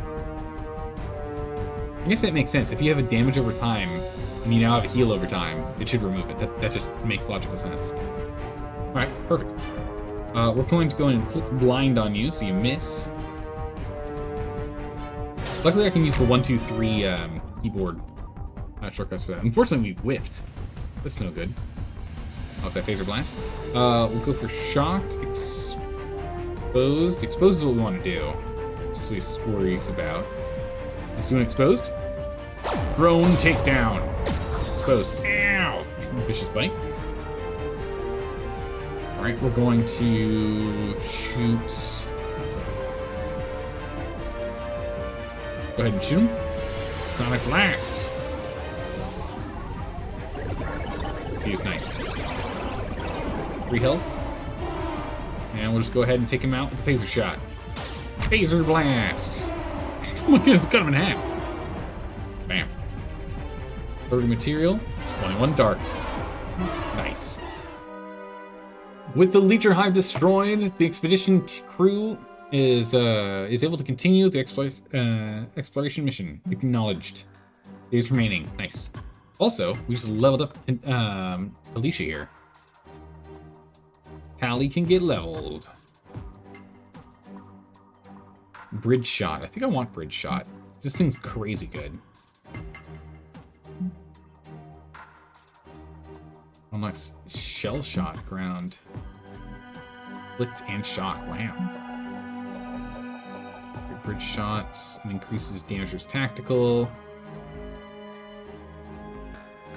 I guess that makes sense. If you have a damage over time, and you now have a heal over time, it should remove it. That just makes logical sense. Alright, perfect. We're going to go in and flip blind on you, so you miss. Luckily, I can use the 1, 2, 3 keyboard shortcuts for that. Unfortunately, we whiffed. That's no good. Off that phaser blast. We'll go for shocked, exposed. Exposed is what we want to do. That's what he's worries about. Just doing exposed. Drone takedown. Exposed. Ow! Vicious bite. Alright, we're going to shoot. Go ahead and shoot him. Sonic Blast. Fuse, nice. 3 health. And we'll just go ahead and take him out with the phaser shot. Phaser Blast. Oh my goodness, cut him in half. Bam. 30 material, 21 dark. Nice. With the Leecher Hive destroyed, the expedition crew is able to continue the exploration mission. Acknowledged. Days remaining. Nice. Also, we just leveled up Alicia here. Tally can get leveled. Bridge shot. I think I want bridge shot. This thing's crazy good. Unlocks shell shot, ground. Flicked and shock. Wow. Bridge shots and increases damager's tactical.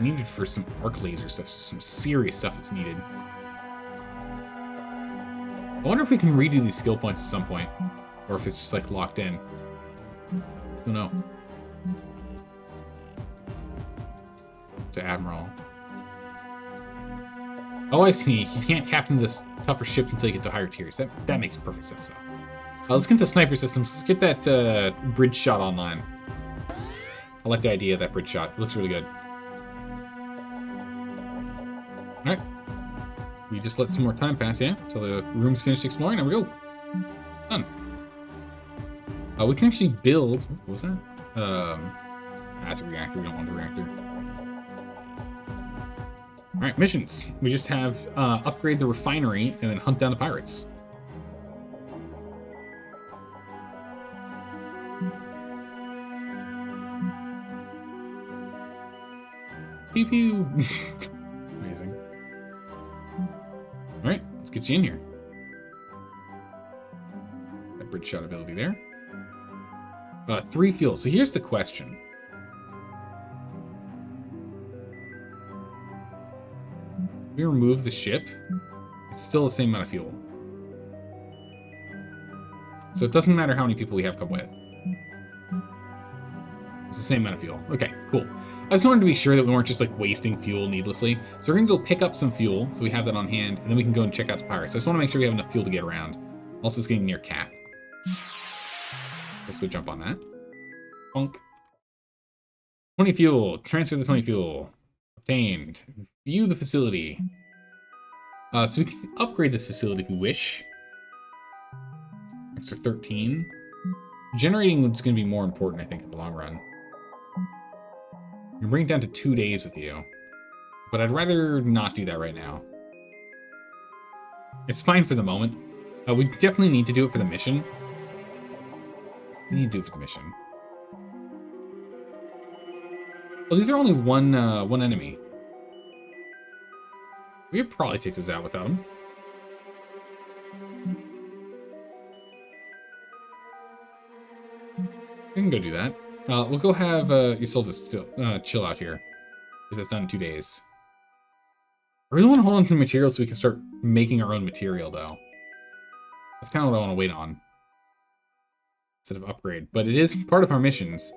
Needed for some arc laser stuff, some serious stuff that's needed. I wonder if we can redo these skill points at some point, or if it's just like locked in. Don't know. To Admiral. Oh, I see. You can't captain this tougher ship until you get to higher tiers. That makes perfect sense, though. Let's get into sniper systems. Let's get that bridge shot online. I like the idea of that bridge shot. It looks really good. Alright. We just let some more time pass, yeah? Until the room's finished exploring. There we go. Done. We can actually build... What was that? That's a reactor. We don't want the reactor. Alright, missions. We just have upgrade the refinery and then hunt down the pirates. Pew pew! Amazing. Alright, let's get you in here. That bridge shot ability there. 3 fuel. So here's the question. We remove the ship, it's still the same amount of fuel. So it doesn't matter how many people we have come with. It's the same amount of fuel. Okay, cool. I just wanted to be sure that we weren't just like wasting fuel needlessly. So we're gonna go pick up some fuel, so we have that on hand, and then we can go and check out the pirates. I just want to make sure we have enough fuel to get around. Also, it's getting near cap. Let's go jump on that. Bonk. 20 fuel. Transfer the 20 fuel. Obtained. View the facility. So we can upgrade this facility if we wish. Extra 13. Generating is going to be more important, I think, in the long run. You bring it down to 2 days with you. But I'd rather not do that right now. It's fine for the moment. We definitely need to do it for the mission. We need to do it for the mission. Well, these are only one enemy. We could probably take this out without them. We can go do that. We'll go have Isolde still chill out here. If it's done in 2 days. I really want to hold on to the material so we can start making our own material, though. That's kind of what I want to wait on. Instead of upgrade. But it is part of our missions.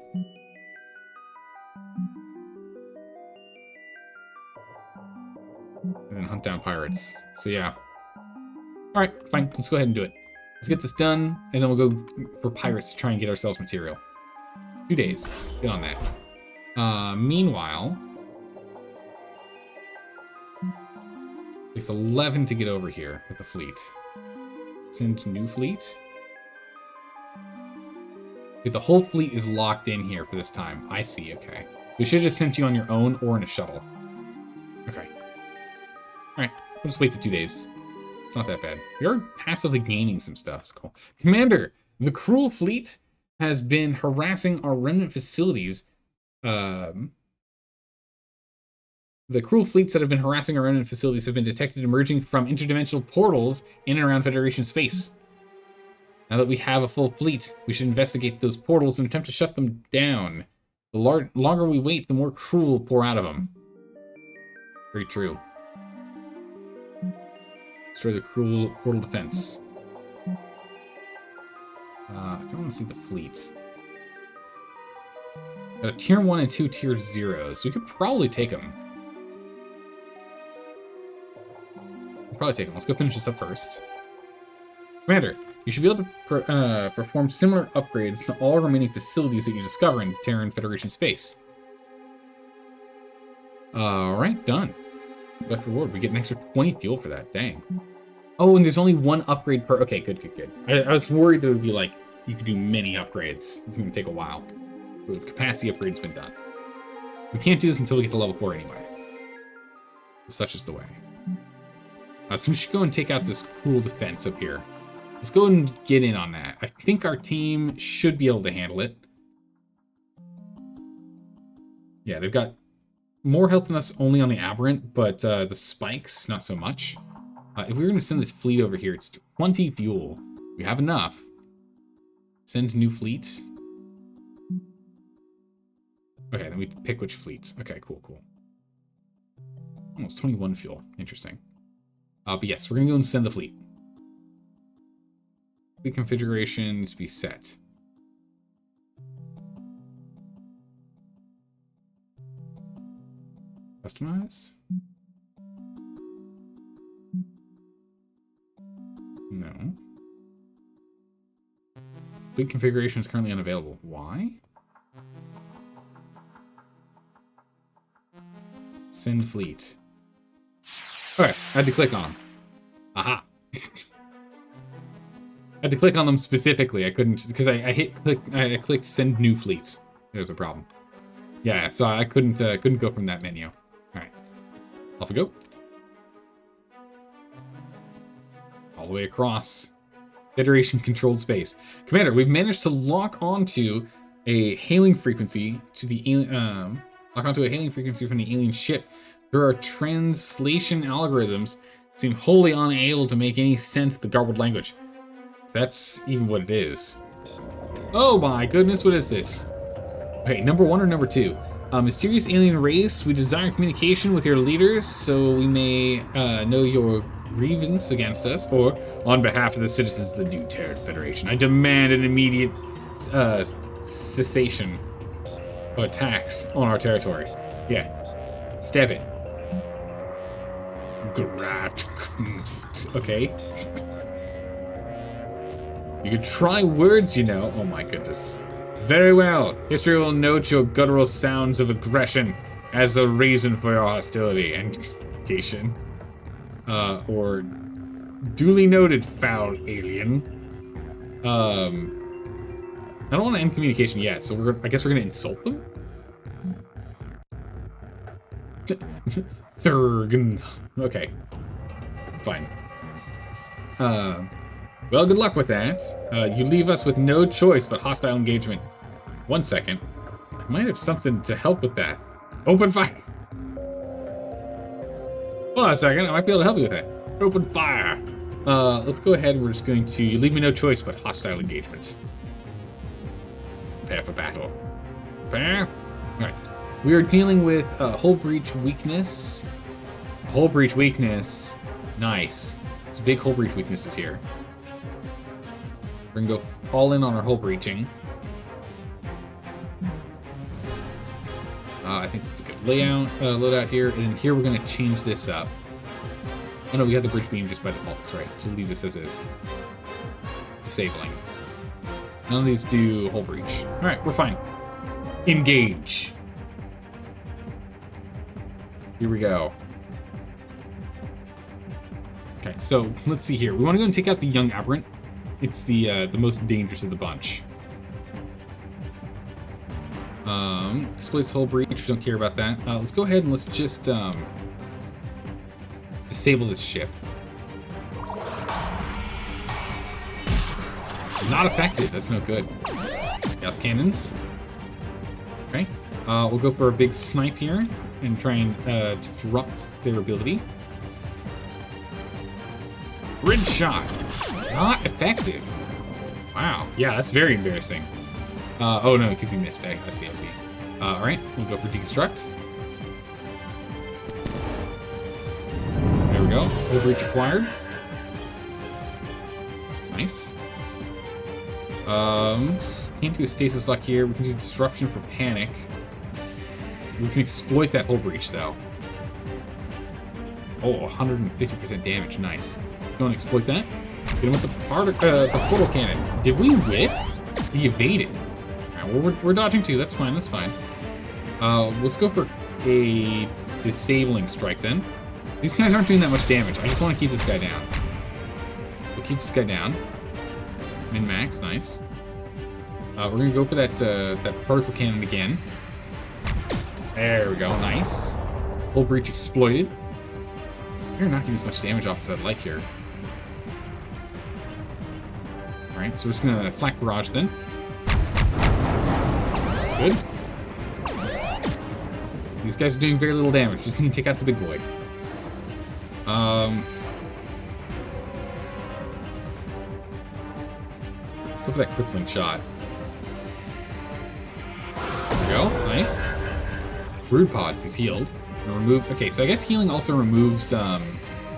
And then hunt down pirates. So yeah. Alright, fine. Let's go ahead and do it. Let's get this done, and then we'll go for pirates to try and get ourselves material. 2 days. Get on that. Meanwhile... Takes 11 to get over here with the fleet. Send new fleet. Okay, the whole fleet is locked in here for this time. I see, okay. So we should have just sent you on your own or in a shuttle. Okay. Alright, we'll just wait for 2 days. It's not that bad. We are passively gaining some stuff. It's cool. Commander, the Chruul fleet has been harassing our remnant facilities. The Chruul fleets that have been harassing our remnant facilities have been detected emerging from interdimensional portals in and around Federation space. Now that we have a full fleet, we should investigate those portals and attempt to shut them down. The longer we wait, the more Chruul will pour out of them. Very true. Destroy the Chruul portal defense. I don't want to see the fleet. Tier 1 and 2 tier 0s, so we could probably take them. Probably take them. Let's go finish this up first. Commander, you should be able to perform similar upgrades to all remaining facilities that you discover in Terran Federation space. Alright, done. Left reward. We get an extra 20 fuel for that. Dang. Oh, and there's only one upgrade per... Okay, good, good, good. I was worried that it would be like, you could do many upgrades. It's going to take a while. So its capacity upgrade's been done. We can't do this until we get to level 4 anyway. Such is the way. So we should go and take out this Chruul defense up here. Let's go and get in on that. I think our team should be able to handle it. Yeah, they've got more health than us only on the Aberrant, but the spikes, not so much. If we were going to send this fleet over here, it's 20 fuel. We have enough. Send new fleet. Okay, then we pick which fleet. Okay, cool, cool. Almost 21 fuel. Interesting. But yes, we're going to go and send the fleet. Fleet configuration needs to be set. Customize? No. Fleet configuration is currently unavailable. Why? Send fleet. Okay, I had to click on them. Aha. I had to click on them specifically. I couldn't, because I clicked send new fleet. There's a problem. Yeah, so I couldn't go from that menu. All right, off we go. All the way across Federation controlled space. Commander, we've managed to lock onto a hailing frequency to the alien, from the alien ship. There are translation algorithms seem wholly unable to make any sense of the garbled language. That's even what it is. Oh my goodness, what is this? Okay, number 1 or number 2? Mysterious alien race, we desire communication with your leaders so we may know your grievance against us, or on behalf of the citizens of the new Terran Federation, I demand an immediate cessation of attacks on our territory. Yeah, stab it. Okay. You could try words, you know. Oh my goodness. Very well. History will note your guttural sounds of aggression as the reason for your hostility and communication. Or duly noted, foul alien. I don't want to end communication yet, so I guess we're gonna insult them. Thurg. Okay. Fine. Well, good luck with that. You leave us with no choice but hostile engagement. 1 second. I might have something to help with that. Open fire. Hold on a second. I might be able to help you with that. Open fire. Let's go ahead. We're just going to... You leave me no choice but hostile engagement. Prepare for battle. Prepare. Alright. We are dealing with hull breach weakness. Hull breach weakness. Nice. There's big hull breach weaknesses here. We're gonna go all in on our hull breaching. I think that's a good layout, loadout here. And here we're gonna change this up. Oh no, we have the bridge beam just by default, that's right. So leave this as is. Disabling. None of these do hull breach. Alright, we're fine. Engage. Here we go. Okay, so let's see here. We want to go and take out the young aberrant. It's the most dangerous of the bunch. Exploits hull breach. We don't care about that. Let's go ahead and let's just disable this ship. Not effective. That's no good. Gas cannons. Okay. We'll go for a big snipe here and try and disrupt their ability. Grid shot. Not effective. Wow. Yeah, that's very embarrassing. Oh no, because he missed. I see. Alright, we'll go for deconstruct. There we go. Overreach acquired. Nice. Came to a stasis lock here. We can do disruption for panic. We can exploit that hull breach though. Oh, 150% damage. Nice. Go and exploit that. Get him with the portal cannon. Did we whip? He evaded. Alright, we're dodging too. That's fine. Let's go for a disabling strike then. These guys aren't doing that much damage. I just want to keep this guy down. We'll keep this guy down. Min-max, nice. We're gonna go for that particle cannon again. There we go, nice. Hull breach exploited. You're not getting as much damage off as I'd like here. Alright, so we're just gonna flak barrage then. Good. These guys are doing very little damage. Just need to take out the big boy. Let's go for that crippling shot. There we go. Nice. Brood pods. He's healed. Remove. Okay, so I guess healing also removes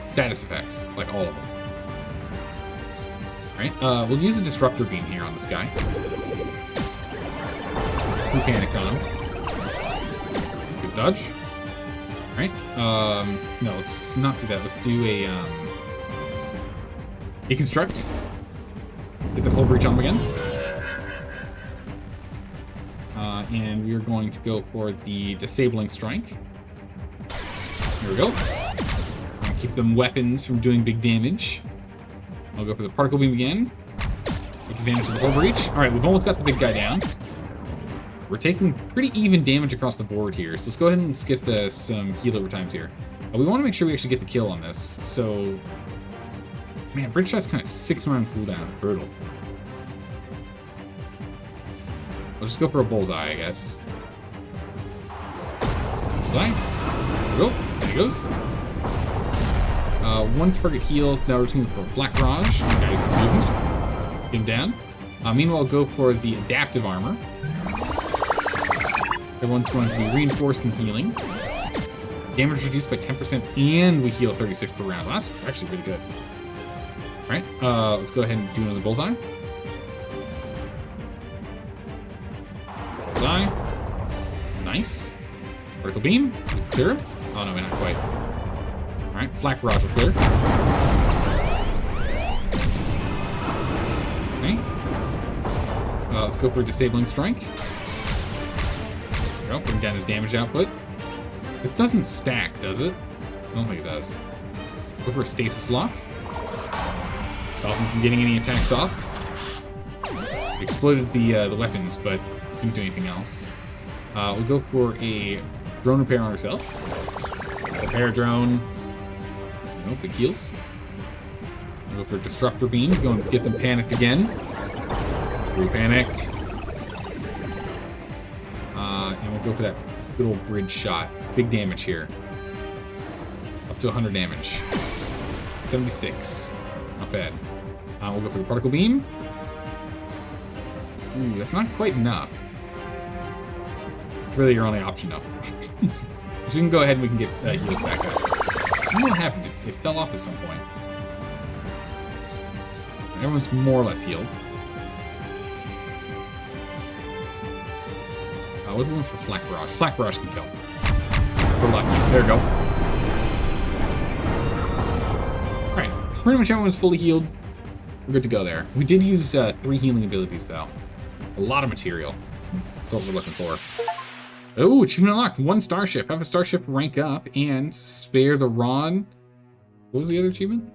status effects, like all of them. Alright, we'll use a disruptor beam here on this guy. We panicked on him. Good dodge. Alright, no, let's not do that. Let's do a deconstruct. Get the hull breach on him again. And we're going to go for the disabling strike. Here we go. Keep them weapons from doing big damage. I'll go for the particle beam again. Take advantage of the hull breach. Alright, we've almost got the big guy down. We're taking pretty even damage across the board here, so let's go ahead and let's get some heal over times here. We want to make sure we actually get the kill on this, so... Man, bridge shot's kind of 6-round cooldown. Brutal. I'll just go for a bullseye, I guess. Bullseye. There we go. There he goes. One target heal. Now we're just going for Black Barrage. You guys are confusing. Get him down. Meanwhile, go for the adaptive armor. Everyone's going to be reinforced and healing. Damage reduced by 10%, and we heal 36 per round. Well, that's actually pretty good. Alright, let's go ahead and do another bullseye. Bullseye. Nice. Vertical beam. Clear. Oh no, not quite. Alright, flak barrage will clear. Okay. Let's go for a disabling strike. There we go, bring down his damage output. This doesn't stack, does it? I don't think it does. Go for a stasis lock. Stop him from getting any attacks off. Exploded the weapons, but couldn't do anything else. We'll go for a drone repair on ourselves. Repair drone. Nope, it heals. We'll go for Disruptor Beam, go and get them panicked again. Re-panicked. And we'll go for that good old bridge shot. Big damage here. Up to 100 damage. 76. Not bad. We'll go for the Particle Beam. Ooh, that's not quite enough. Really your only option, though. So we can go ahead and we can get heals back up. I don't know what happened. It fell off at some point. Everyone's more or less healed. What are we going for Flak Barrage? Flak Barrage can kill. For luck. There we go. Nice. Alright, pretty much everyone's fully healed. We're good to go there. We did use 3 healing abilities, though. A lot of material. That's what we're looking for. Oh, achievement unlocked. 1 starship. Have a starship rank up and spare the rod. What was the other achievement?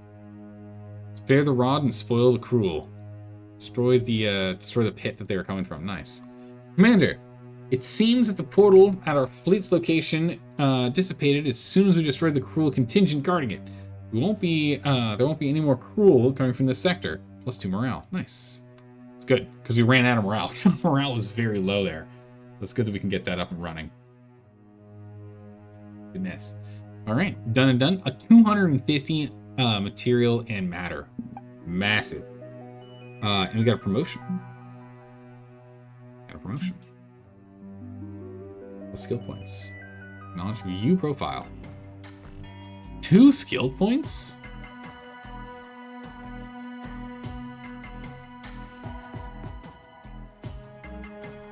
Spare the rod and spoil the Chruul. Destroy the pit that they were coming from. Nice. Commander, it seems that the portal at our fleet's location dissipated as soon as we destroyed the Chruul contingent guarding it. There won't be any more Chruul coming from this sector. +2 morale. Nice. It's good, because we ran out of morale. Morale was very low there. It's good that we can get that up and running. Goodness. Alright, done and done. A 250 material and matter. Massive. And we got a promotion. Skill points. Knowledge view profile. 2 skill points?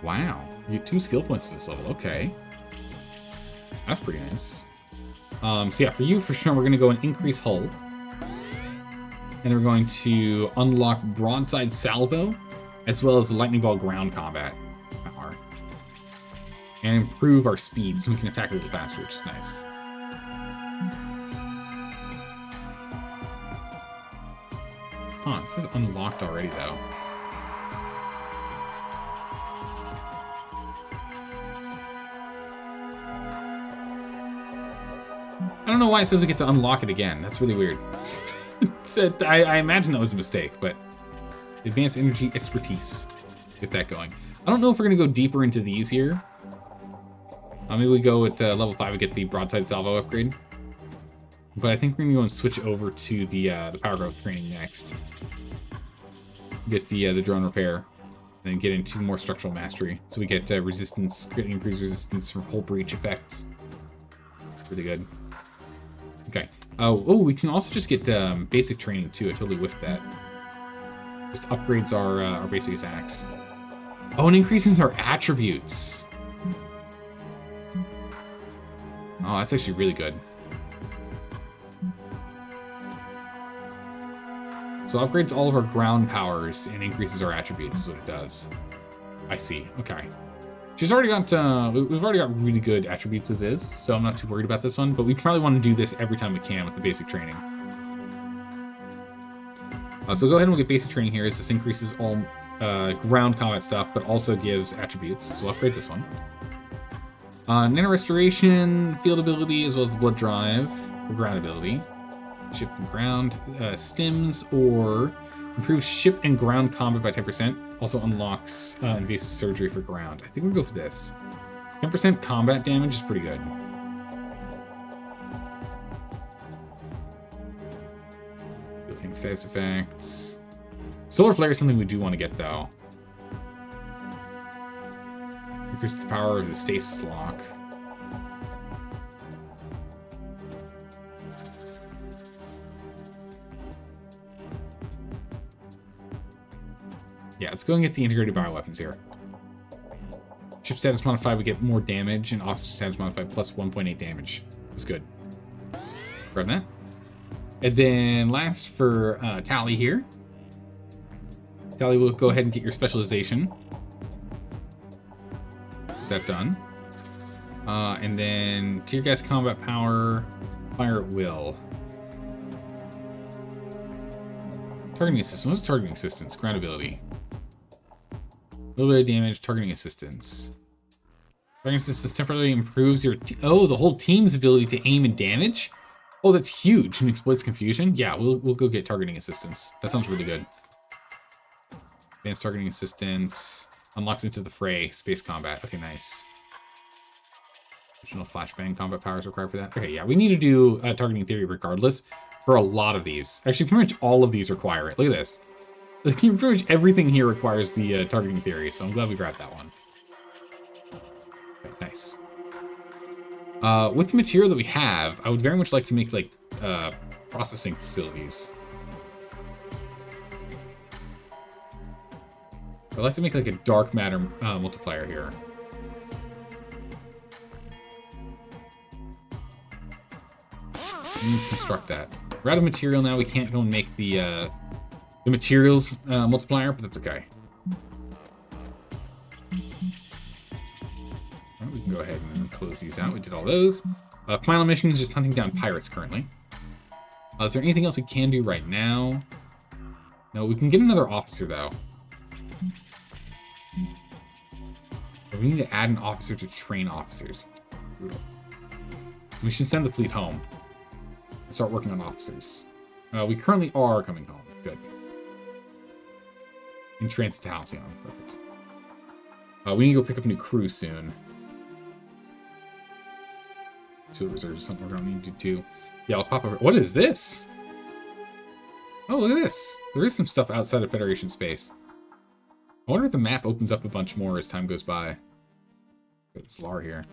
Wow. You get 2 skill points at this level. Okay. That's pretty nice. So yeah, for you, for sure, we're going to go and increase hull. And then we're going to unlock broadside salvo, as well as lightning ball ground combat power. And improve our speed so we can attack a little faster, which is nice. Huh, it says unlocked already, though. I don't know why it says we get to unlock it again. That's really weird. I imagine that was a mistake, but advanced energy expertise. Get that going. I don't know if we're going to go deeper into these here. Maybe we go at level 5 and get the broadside salvo upgrade. But I think we're going to go and switch over to the power growth training next. Get the drone repair, and then get into more structural mastery. So we get resistance, greatly increased resistance from hull breach effects. Really good. Okay. Oh, we can also just get basic training too. I totally whiffed that. Just upgrades our basic attacks. Oh, and increases our attributes. Oh, that's actually really good. So upgrades all of our ground powers and increases our attributes is what it does. I see. Okay. She's already got, we've already got really good attributes as is, so I'm not too worried about this one, but we probably want to do this every time we can with the basic training. So go ahead and we'll get basic training here, as this increases all ground combat stuff, but also gives attributes, so we'll upgrade this one. Nano Restoration, field ability, as well as the blood drive, or ground ability. Ship and ground, stims, or improves ship and ground combat by 10%. Also unlocks invasive surgery for ground. I think we'll go for this. 10% combat damage is pretty good. Building status effects. Solar Flare is something we do want to get, though. Increases the power of the stasis lock. Yeah, let's go and get the integrated bioweapons here. Ship status modified, we get more damage, and officer status modified plus 1.8 damage. That's good. Grab that. And then last for Tally here. Tally will go ahead and get your specialization. Get that done. And then tear gas combat power, fire at will. Targeting assistance. What's targeting assistance? Ground ability. A little bit of damage, targeting assistance. Targeting assistance temporarily improves your... the whole team's ability to aim and damage? Oh, that's huge and exploits confusion. Yeah, we'll go get targeting assistance. That sounds really good. Advanced targeting assistance unlocks into the fray. Space combat. Okay, nice. Additional flashbang combat powers required for that. Okay, yeah, we need to do targeting theory regardless for a lot of these. Actually, pretty much all of these require it. Look at this. Pretty much everything here requires the targeting theory, so I'm glad we grabbed that one. Okay, nice. With the material that we have, I would very much like to make, like, processing facilities. I'd like to make, like, a dark matter multiplier here. Construct that. We're out of material now. We can't go and make the materials multiplier, but that's okay. Right, we can go ahead and close these out. We did all those. Final mission is just hunting down pirates currently. Is there anything else we can do right now? No, we can get another officer though. But we need to add an officer to train officers. Brutal. So we should send the fleet home. Start working on officers. We currently are coming home. Good. In transit to Halcyon. Perfect. We need to go pick up a new crew soon. Two reserves is something we're going to need to do too. Yeah, I'll pop over. What is this? Oh, look at this. There is some stuff outside of Federation space. I wonder if the map opens up a bunch more as time goes by. Got Slar here.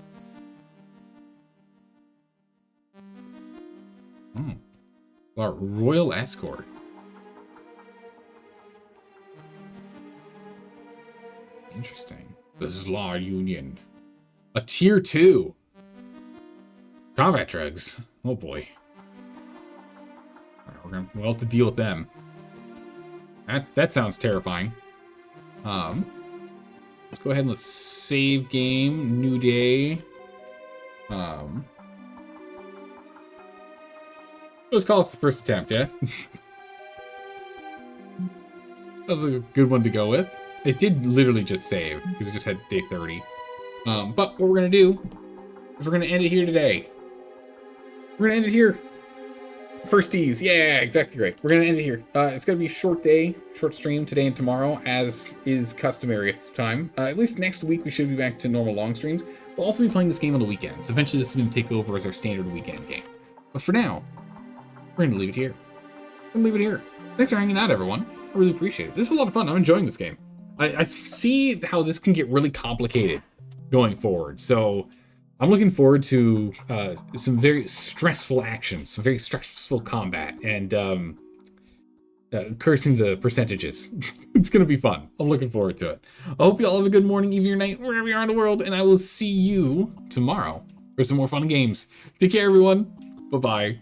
Oh. Our Royal Escort. Interesting. The Zlar Union. A tier 2. Combat drugs. Oh boy. Alright, we'll have to deal with them. That sounds terrifying. Let's go ahead and let's save game. New day. Let's call this the first attempt, yeah? That was a good one to go with. It did literally just save, because we just had day 30. But what we're going to do is we're going to end it here today. We're going to end it here. Firsties, yeah, exactly right. We're going to end it here. It's going to be a short day, short stream today and tomorrow, as is customary at this time. At least next week we should be back to normal long streams. We'll also be playing this game on the weekends. Eventually this is going to take over as our standard weekend game. But for now, we're going to leave it here. Thanks for hanging out, everyone. I really appreciate it. This is a lot of fun. I'm enjoying this game. I see how this can get really complicated going forward. So I'm looking forward to some very stressful actions, some very stressful combat, and cursing the percentages. It's going to be fun. I'm looking forward to it. I hope you all have a good morning, evening, or night, wherever you are in the world, and I will see you tomorrow for some more fun games. Take care, everyone. Bye-bye.